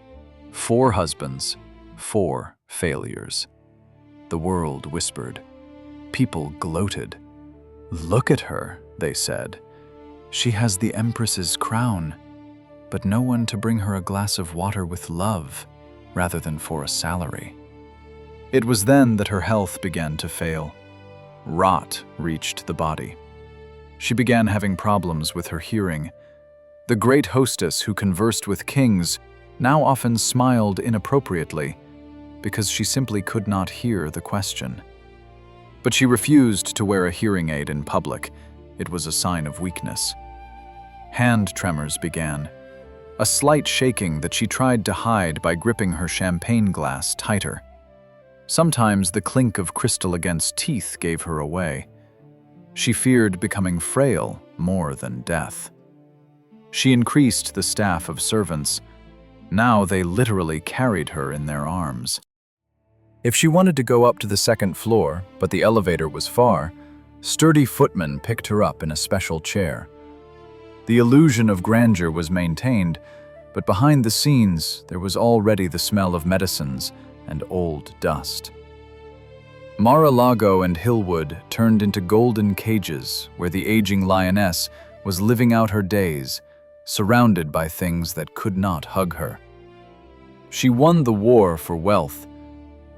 4 husbands, 4 failures. The world whispered. People gloated. "Look at her," they said. "She has the Empress's crown, but no one to bring her a glass of water with love, rather than for a salary." It was then that her health began to fail. Rot reached the body. She began having problems with her hearing. The great hostess who conversed with kings now often smiled inappropriately because she simply could not hear the question. But she refused to wear a hearing aid in public. It was a sign of weakness. Hand tremors began, a slight shaking that she tried to hide by gripping her champagne glass tighter. Sometimes the clink of crystal against teeth gave her away. She feared becoming frail more than death. She increased the staff of servants. Now they literally carried her in their arms. If she wanted to go up to the 2nd floor, but the elevator was far, sturdy footmen picked her up in a special chair. The illusion of grandeur was maintained, but behind the scenes there was already the smell of medicines and old dust. Mar-a-Lago and Hillwood turned into golden cages where the aging lioness was living out her days, surrounded by things that could not hug her. She won the war for wealth,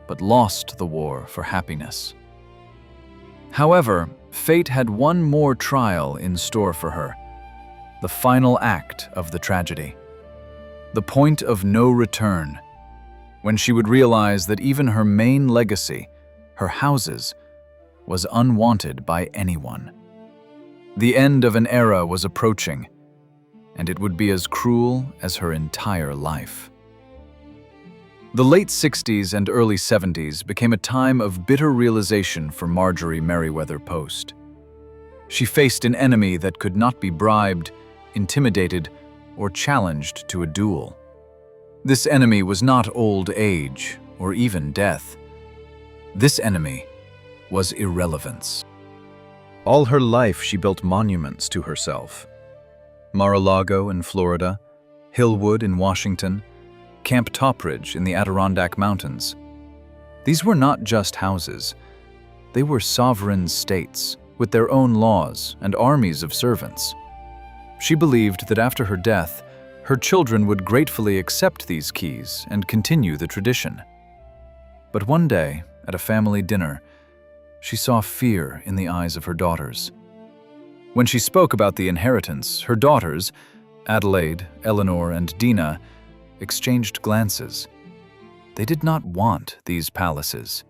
but lost the war for happiness. However, fate had one more trial in store for her, the final act of the tragedy. The point of no return, when she would realize that even her main legacy, her houses, was unwanted by anyone. The end of an era was approaching, and it would be as cruel as her entire life. The late 60s and early 70s became a time of bitter realization for Marjorie Merriweather Post. She faced an enemy that could not be bribed, intimidated, or challenged to a duel. This enemy was not old age or even death. This enemy was irrelevance. All her life she built monuments to herself. Mar-a-Lago in Florida, Hillwood in Washington, Camp Topridge in the Adirondack Mountains. These were not just houses. They were sovereign states with their own laws and armies of servants. She believed that after her death, her children would gratefully accept these keys and continue the tradition. But one day, at a family dinner, she saw fear in the eyes of her daughters. When she spoke about the inheritance, her daughters, Adelaide, Eleanor, and Dina, exchanged glances. They did not want these palaces.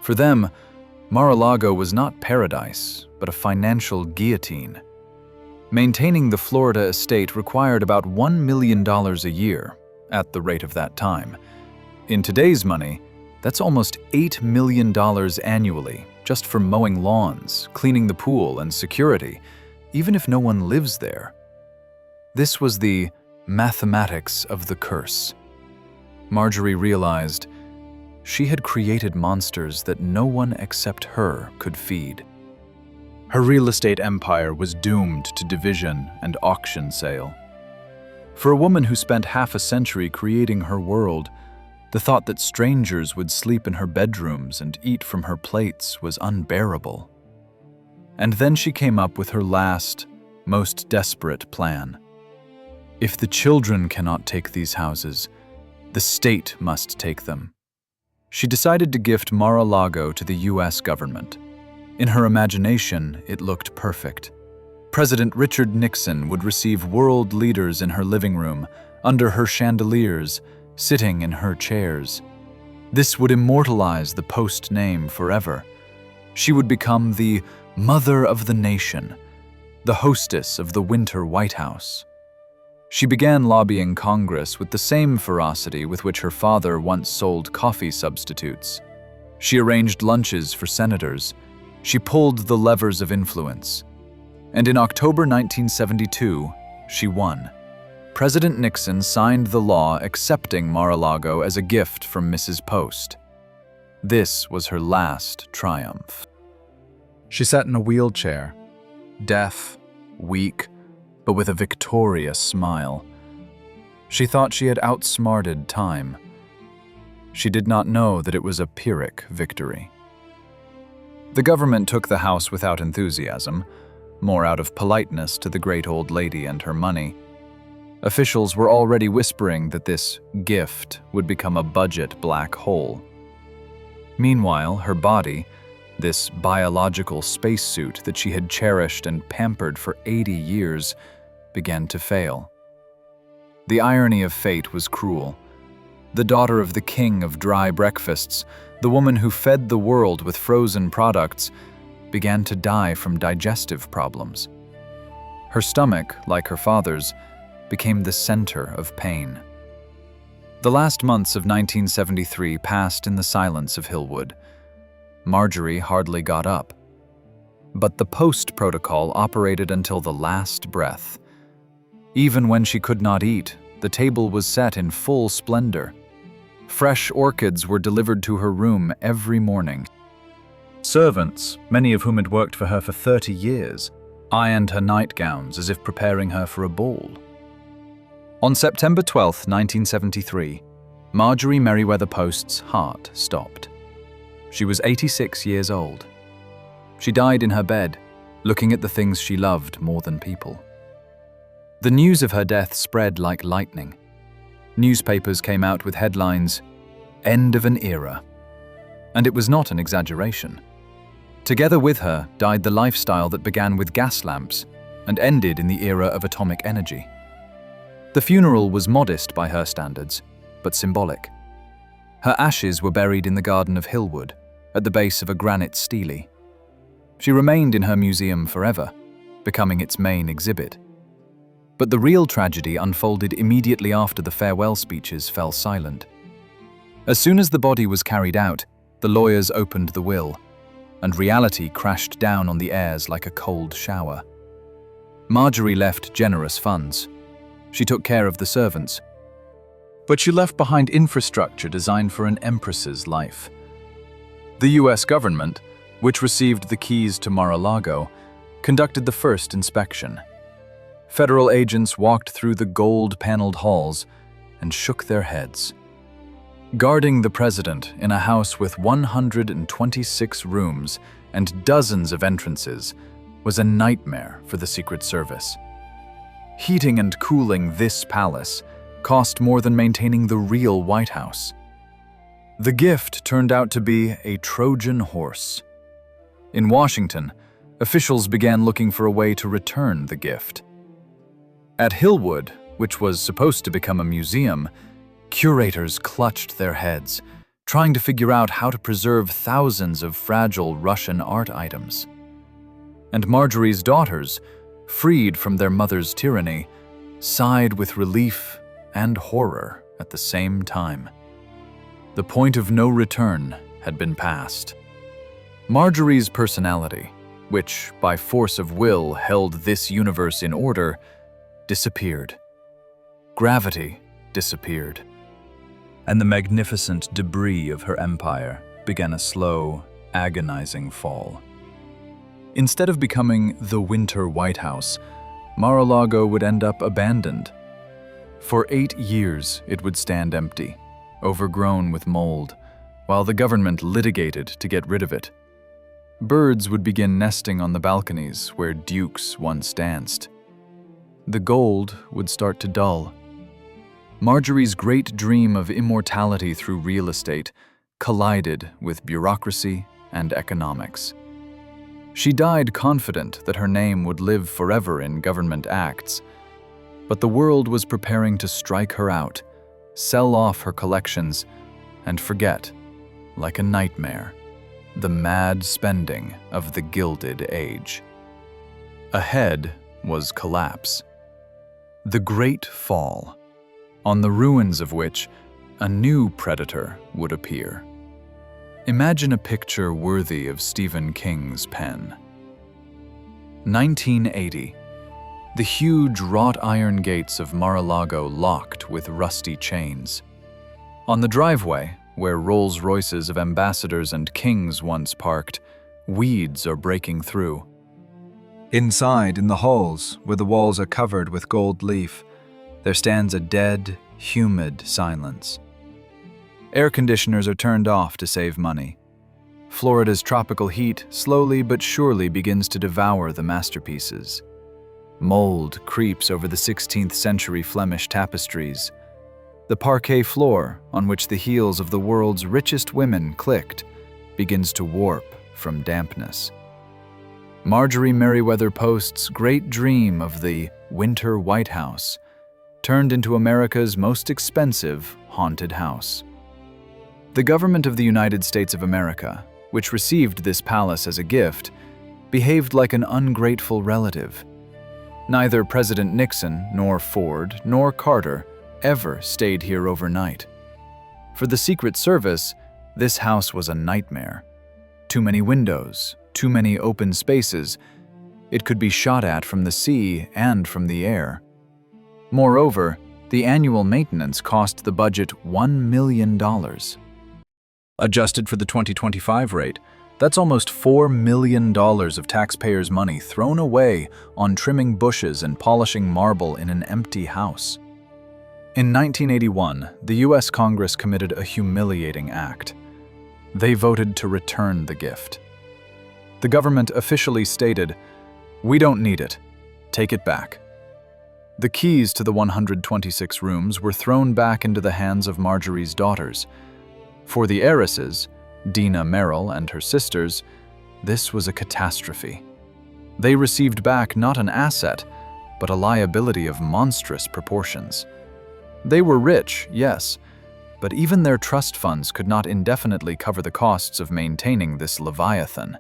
For them, Mar-a-Lago was not paradise, but a financial guillotine. Maintaining the Florida estate required about $1 million a year, at the rate of that time. In today's money, that's almost $8 million annually, just for mowing lawns, cleaning the pool, and security, even if no one lives there. This was the mathematics of the curse. Marjorie realized she had created monsters that no one except her could feed. Her real estate empire was doomed to division and auction sale. For a woman who spent half a century creating her world, the thought that strangers would sleep in her bedrooms and eat from her plates was unbearable. And then she came up with her last, most desperate plan. If the children cannot take these houses, the state must take them. She decided to gift Mar-a-Lago to the U.S. government. In her imagination, it looked perfect. President Richard Nixon would receive world leaders in her living room, under her chandeliers, sitting in her chairs. This would immortalize the Post name forever. She would become the Mother of the Nation, the hostess of the Winter White House. She began lobbying Congress with the same ferocity with which her father once sold coffee substitutes. She arranged lunches for senators. She pulled the levers of influence. And in October 1972, she won. President Nixon signed the law accepting Mar-a-Lago as a gift from Mrs. Post. This was her last triumph. She sat in a wheelchair, deaf, weak, but with a victorious smile. She thought she had outsmarted time. She did not know that it was a Pyrrhic victory. The government took the house without enthusiasm, more out of politeness to the great old lady and her money. Officials were already whispering that this gift would become a budget black hole. Meanwhile, her body, this biological spacesuit that she had cherished and pampered for 80 years, began to fail. The irony of fate was cruel. The daughter of the king of dry breakfasts, the woman who fed the world with frozen products, began to die from digestive problems. Her stomach, like her father's, became the center of pain. The last months of 1973 passed in the silence of Hillwood. Marjorie hardly got up. But the Post protocol operated until the last breath. Even when she could not eat, the table was set in full splendor. Fresh orchids were delivered to her room every morning. Servants, many of whom had worked for her for 30 years, ironed her nightgowns as if preparing her for a ball. On September 12, 1973, Marjorie Merriweather Post's heart stopped. She was 86 years old. She died in her bed, looking at the things she loved more than people. The news of her death spread like lightning. Newspapers came out with headlines, "End of an era." And it was not an exaggeration. Together with her died the lifestyle that began with gas lamps and ended in the era of atomic energy. The funeral was modest by her standards, but symbolic. Her ashes were buried in the garden of Hillwood, at the base of a granite stele. She remained in her museum forever, becoming its main exhibit. But the real tragedy unfolded immediately after the farewell speeches fell silent. As soon as the body was carried out, the lawyers opened the will, and reality crashed down on the heirs like a cold shower. Marjorie left generous funds. She took care of the servants. But she left behind infrastructure designed for an empress's life. The US government, which received the keys to Mar-a-Lago, conducted the first inspection. Federal agents walked through the gold-paneled halls and shook their heads. Guarding the president in a house with 126 rooms and dozens of entrances was a nightmare for the Secret Service. Heating and cooling this palace cost more than maintaining the real White House. The gift turned out to be a Trojan horse. In Washington, officials began looking for a way to return the gift. At Hillwood, which was supposed to become a museum, curators clutched their heads, trying to figure out how to preserve thousands of fragile Russian art items. And Marjorie's daughters, freed from their mother's tyranny, sighed with relief and horror at the same time. The point of no return had been passed. Marjorie's personality, which by force of will held this universe in order, disappeared. Gravity disappeared. And the magnificent debris of her empire began a slow, agonizing fall. Instead of becoming the Winter White House, Mar-a-Lago would end up abandoned. For 8 years, it would stand empty, overgrown with mold, while the government litigated to get rid of it. Birds would begin nesting on the balconies where dukes once danced. The gold would start to dull. Marjorie's great dream of immortality through real estate collided with bureaucracy and economics. She died confident that her name would live forever in government acts, but the world was preparing to strike her out, sell off her collections, and forget, like a nightmare, the mad spending of the Gilded Age. Ahead was collapse. The Great Fall, on the ruins of which a new predator would appear. Imagine a picture worthy of Stephen King's pen. 1980. The huge wrought iron gates of Mar-a-Lago locked with rusty chains. On the driveway, where Rolls-Royces of ambassadors and kings once parked, weeds are breaking through. Inside, in the halls, where the walls are covered with gold leaf, there stands a dead, humid silence. Air conditioners are turned off to save money. Florida's tropical heat slowly but surely begins to devour the masterpieces. Mold creeps over the 16th century Flemish tapestries. The parquet floor, on which the heels of the world's richest women clicked, begins to warp from dampness. Marjorie Merriweather Post's great dream of the Winter White House turned into America's most expensive haunted house. The government of the United States of America, which received this palace as a gift, behaved like an ungrateful relative. Neither President Nixon, nor Ford, nor Carter ever stayed here overnight. For the Secret Service, this house was a nightmare. Too many windows, too many open spaces. It could be shot at from the sea and from the air. Moreover, the annual maintenance cost the budget $1 million. Adjusted for the 2025 rate, that's almost $4 million of taxpayers' money thrown away on trimming bushes and polishing marble in an empty house. In 1981, the US Congress committed a humiliating act. They voted to return the gift. The government officially stated, "We don't need it. Take it back." The keys to the 126 rooms were thrown back into the hands of Marjorie's daughters. For the heiresses, Dina Merrill and her sisters, this was a catastrophe. They received back not an asset, but a liability of monstrous proportions. They were rich, yes, but even their trust funds could not indefinitely cover the costs of maintaining this leviathan.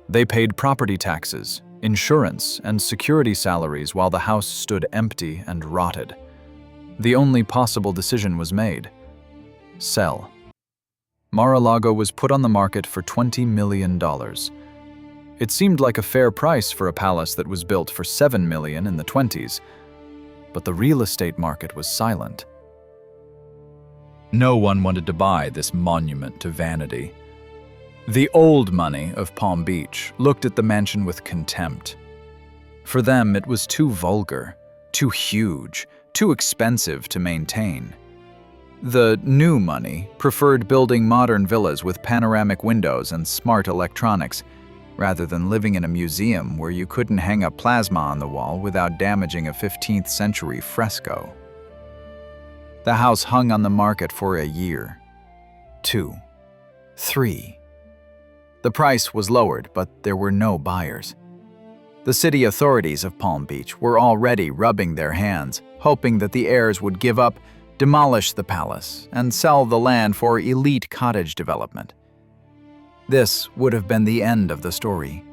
They paid property taxes, insurance, and security salaries while the house stood empty and rotted. The only possible decision was made: sell. Mar-a-Lago was put on the market for $20 million. It seemed like a fair price for a palace that was built for $7 million in the 20s, but the real estate market was silent. No one wanted to buy this monument to vanity. The old money of Palm Beach looked at the mansion with contempt. For them, it was too vulgar, too huge, too expensive to maintain. The new money preferred building modern villas with panoramic windows and smart electronics, rather than living in a museum where you couldn't hang a plasma on the wall without damaging a 15th century fresco. The house hung on the market for a year, 2, 3. The price was lowered, but there were no buyers. The city authorities of Palm Beach were already rubbing their hands, hoping that the heirs would give up, demolish the palace, and sell the land for elite cottage development. This would have been the end of the story.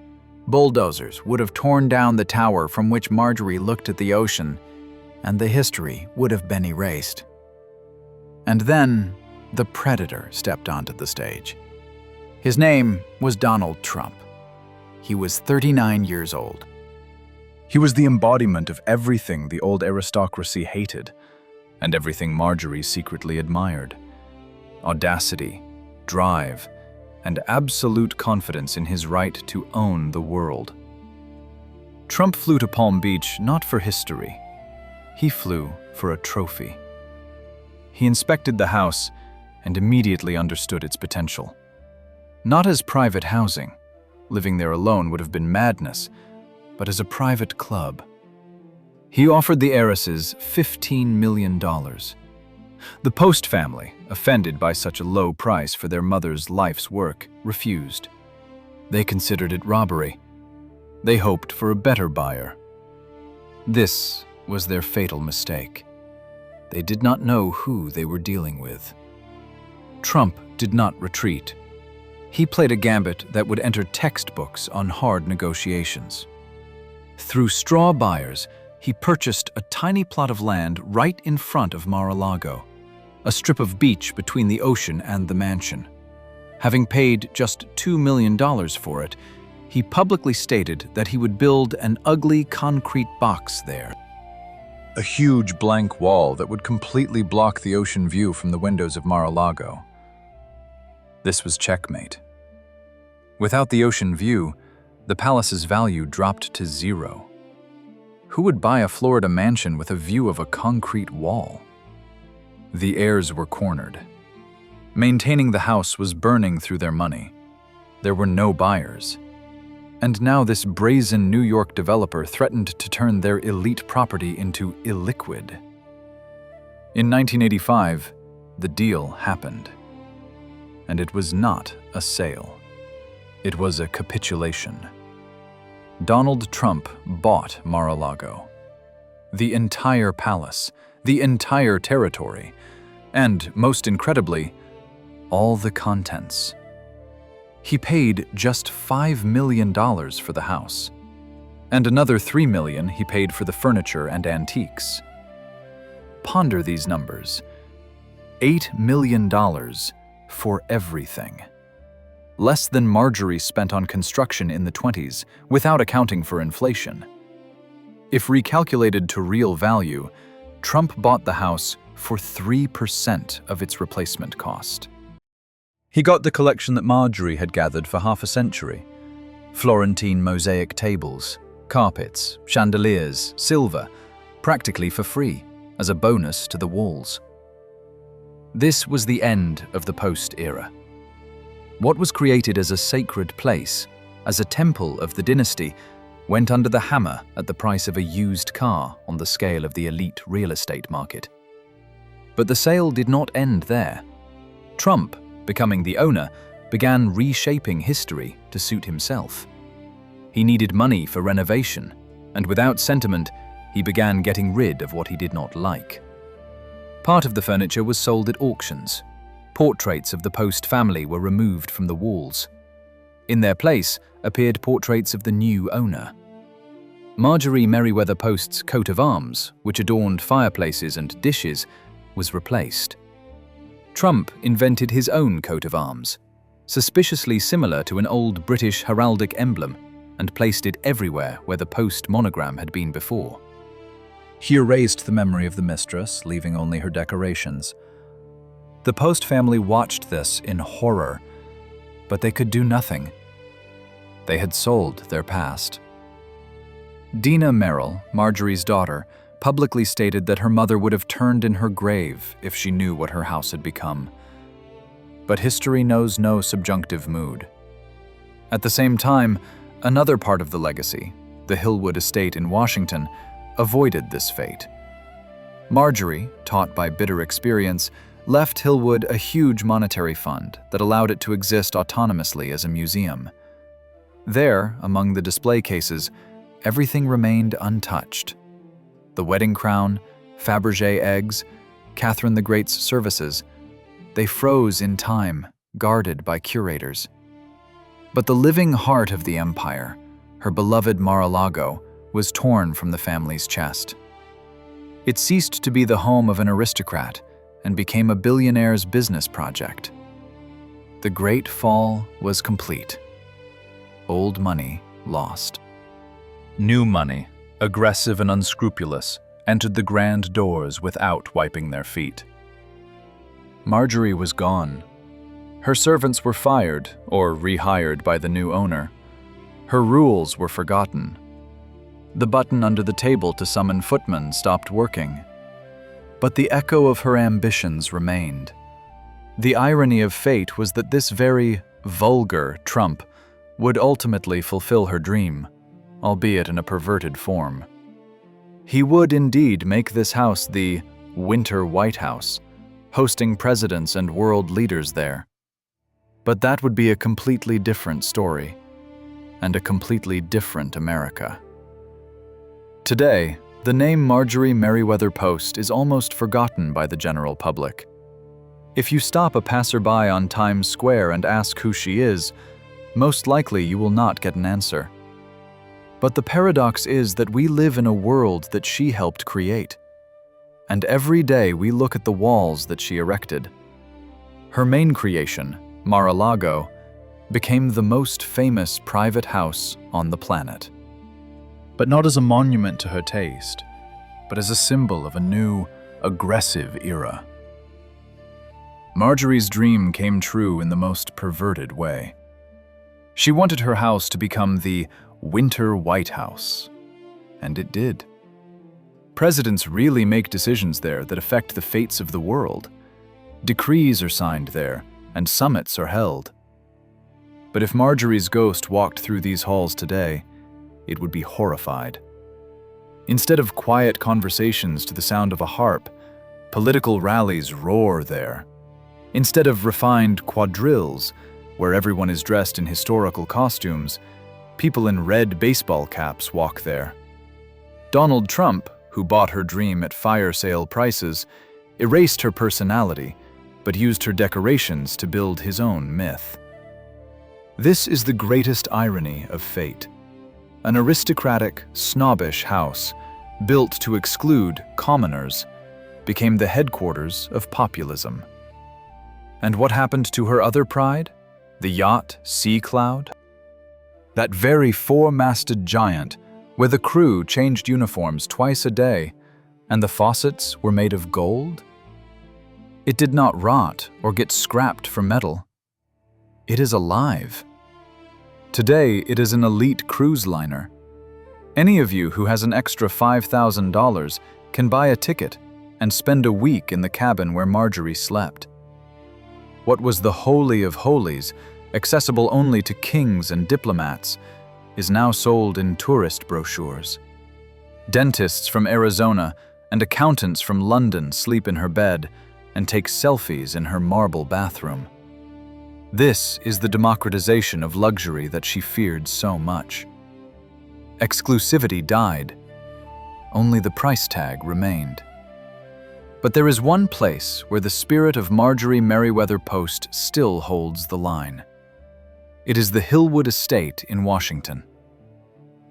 Bulldozers would have torn down the tower from which Marjorie looked at the ocean, and the history would have been erased. And then, the predator stepped onto the stage. His name was Donald Trump. He was 39 years old. He was the embodiment of everything the old aristocracy hated, and everything Marjorie secretly admired: audacity, drive, and absolute confidence in his right to own the world. Trump flew to Palm Beach not for history. He flew for a trophy. He inspected the house and immediately understood its potential. Not as private housing — living there alone would have been madness — but as a private club. He offered the heiresses $15 million. The Post family, offended by such a low price for their mother's life's work, refused. They considered it robbery. They hoped for a better buyer. This was their fatal mistake. They did not know who they were dealing with. Trump did not retreat. He played a gambit that would enter textbooks on hard negotiations. Through straw buyers, he purchased a tiny plot of land right in front of Mar-a-Lago, a strip of beach between the ocean and the mansion. Having paid just $2 million for it, he publicly stated that he would build an ugly concrete box there. A huge blank wall that would completely block the ocean view from the windows of Mar-a-Lago. This was checkmate. Without the ocean view, the palace's value dropped to zero. Who would buy a Florida mansion with a view of a concrete wall? The heirs were cornered. Maintaining the house was burning through their money. There were no buyers. And now this brazen New York developer threatened to turn their elite property into illiquid. In 1985, the deal happened. And it was not a sale. It was a capitulation. Donald Trump bought Mar-a-Lago. The entire palace, the entire territory, and, most incredibly, all the contents. He paid just $5 million for the house, and another $3 million he paid for the furniture and antiques. Ponder these numbers: $8 million for everything. Less than Marjorie spent on construction in the 20s, without accounting for inflation. If recalculated to real value, Trump bought the house for 3% of its replacement cost. He got the collection that Marjorie had gathered for half a century: Florentine mosaic tables, carpets, chandeliers, silver, practically for free, as a bonus to the walls. This was the end of the Post era. What was created as a sacred place, as a temple of the dynasty, went under the hammer at the price of a used car on the scale of the elite real estate market. But the sale did not end there. Trump, becoming the owner, began reshaping history to suit himself. He needed money for renovation, and without sentiment, he began getting rid of what he did not like. Part of the furniture was sold at auctions. Portraits of the Post family were removed from the walls. In their place appeared portraits of the new owner, Marjorie Merriweather Post's coat of arms, which adorned fireplaces and dishes, was replaced. Trump invented his own coat of arms, suspiciously similar to an old British heraldic emblem, and placed it everywhere where the Post monogram had been before. He erased the memory of the mistress, leaving only her decorations. The Post family watched this in horror, but they could do nothing. They had sold their past. Dina Merrill, Marjorie's daughter, publicly stated that her mother would have turned in her grave if she knew what her house had become. But history knows no subjunctive mood. At the same time, another part of the legacy, the Hillwood estate in Washington, avoided this fate. Marjorie, taught by bitter experience, left Hillwood a huge monetary fund that allowed it to exist autonomously as a museum. There, among the display cases, everything remained untouched. The wedding crown, Fabergé eggs, Catherine the Great's services, they froze in time, guarded by curators. But the living heart of the empire, her beloved Mar-a-Lago, was torn from the family's chest. It ceased to be the home of an aristocrat and became a billionaire's business project. The Great Fall was complete. Old money lost. New money, aggressive and unscrupulous, entered the grand doors without wiping their feet. Marjorie was gone. Her servants were fired or rehired by the new owner. Her rules were forgotten. The button under the table to summon footmen stopped working. But the echo of her ambitions remained. The irony of fate was that this very vulgar Trump would ultimately fulfill her dream, albeit in a perverted form. He would indeed make this house the Winter White House, hosting presidents and world leaders there. But that would be a completely different story, and a completely different America. Today, the name Marjorie Merriweather Post is almost forgotten by the general public. If you stop a passerby on Times Square and ask who she is, most likely you will not get an answer. But the paradox is that we live in a world that she helped create. And every day we look at the walls that she erected. Her main creation, Mar-a-Lago, became the most famous private house on the planet. But not as a monument to her taste, but as a symbol of a new, aggressive era. Marjorie's dream came true in the most perverted way. She wanted her house to become the Winter White House, and it did. Presidents really make decisions there that affect the fates of the world. Decrees are signed there, and summits are held. But if Marjorie's ghost walked through these halls today, it would be horrified. Instead of quiet conversations to the sound of a harp, political rallies roar there. Instead of refined quadrilles, where everyone is dressed in historical costumes, people in red baseball caps walk there. Donald Trump, who bought her dream at fire sale prices, erased her personality, but used her decorations to build his own myth. This is the greatest irony of fate. An aristocratic, snobbish house, built to exclude commoners, became the headquarters of populism. And what happened to her other pride? The yacht Sea Cloud? That very four-masted giant, where the crew changed uniforms twice a day, and the faucets were made of gold? It did not rot or get scrapped for metal. It is alive. Today, it is an elite cruise liner. Any of you who has an extra $5,000 can buy a ticket and spend a week in the cabin where Marjorie slept. What was the holy of holies, accessible only to kings and diplomats, is now sold in tourist brochures. Dentists from Arizona and accountants from London sleep in her bed and take selfies in her marble bathroom. This is the democratization of luxury that she feared so much. Exclusivity died. Only the price tag remained. But there is one place where the spirit of Marjorie Merriweather Post still holds the line. It is the Hillwood Estate in Washington.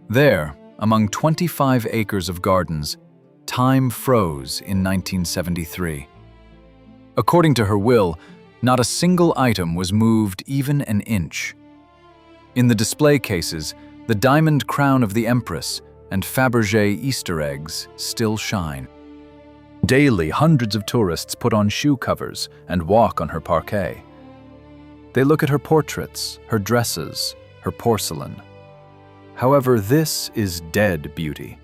There, among 25 acres of gardens, time froze in 1973. According to her will, not a single item was moved even an inch. In the display cases, the diamond crown of the Empress and Fabergé Easter eggs still shine. Daily, hundreds of tourists put on shoe covers and walk on her parquet. They look at her portraits, her dresses, her porcelain. However, this is dead beauty.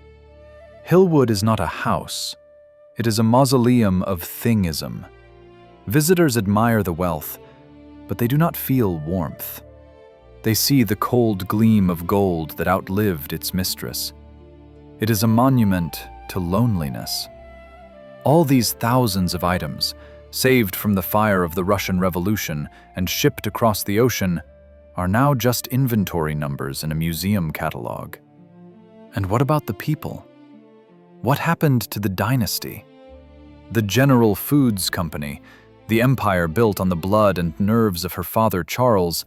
Hillwood is not a house. It is a mausoleum of thingism. Visitors admire the wealth, but they do not feel warmth. They see the cold gleam of gold that outlived its mistress. It is a monument to loneliness. All these thousands of items, saved from the fire of the Russian Revolution and shipped across the ocean, are now just inventory numbers in a museum catalog. And what about the people? What happened to the dynasty? The General Foods Company, the empire built on the blood and nerves of her father Charles,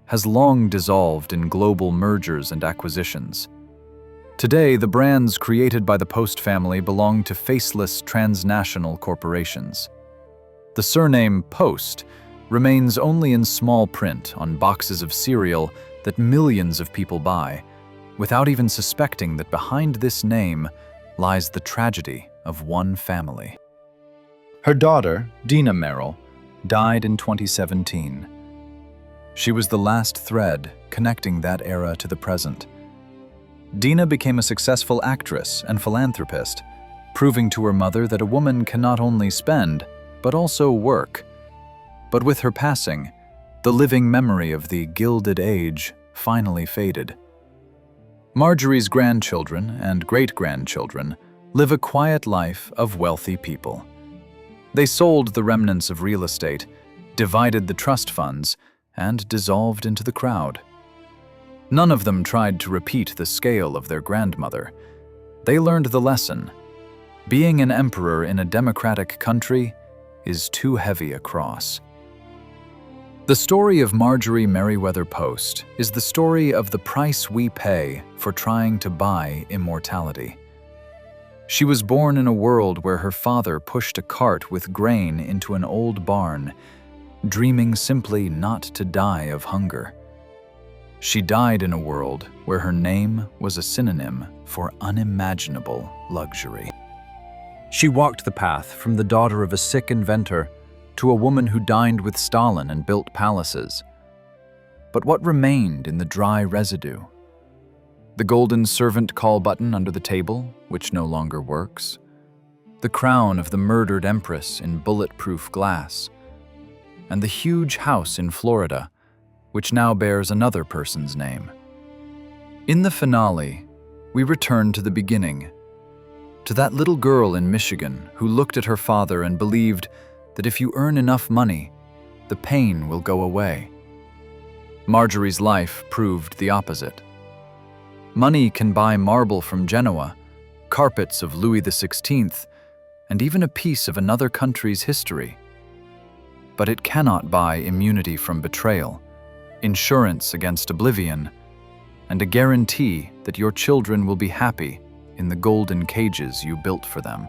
has long dissolved in global mergers and acquisitions. Today, the brands created by the Post family belong to faceless transnational corporations. The surname Post remains only in small print on boxes of cereal that millions of people buy, without even suspecting that behind this name lies the tragedy of one family. Her daughter, Dina Merrill, died in 2017. She was the last thread connecting that era to the present. Dina became a successful actress and philanthropist, proving to her mother that a woman can not only spend, but also work. But with her passing, the living memory of the Gilded Age finally faded. Marjorie's grandchildren and great-grandchildren live a quiet life of wealthy people. They sold the remnants of real estate, divided the trust funds, and dissolved into the crowd. None of them tried to repeat the scale of their grandmother. They learned the lesson. Being an emperor in a democratic country is too heavy a cross. The story of Marjorie Merriweather Post is the story of the price we pay for trying to buy immortality. She was born in a world where her father pushed a cart with grain into an old barn, dreaming simply not to die of hunger. She died in a world where her name was a synonym for unimaginable luxury. She walked the path from the daughter of a sick inventor to a woman who dined with Stalin and built palaces. But what remained in the dry residue? The golden servant call button under the table, which no longer works. The crown of the murdered empress in bulletproof glass. And the huge house in Florida, which now bears another person's name. In the finale, we return to the beginning, to that little girl in Michigan who looked at her father and believed that if you earn enough money, the pain will go away. Marjorie's life proved the opposite. Money can buy marble from Genoa, carpets of Louis XVI, and even a piece of another country's history. But it cannot buy immunity from betrayal, insurance against oblivion, and a guarantee that your children will be happy in the golden cages you built for them.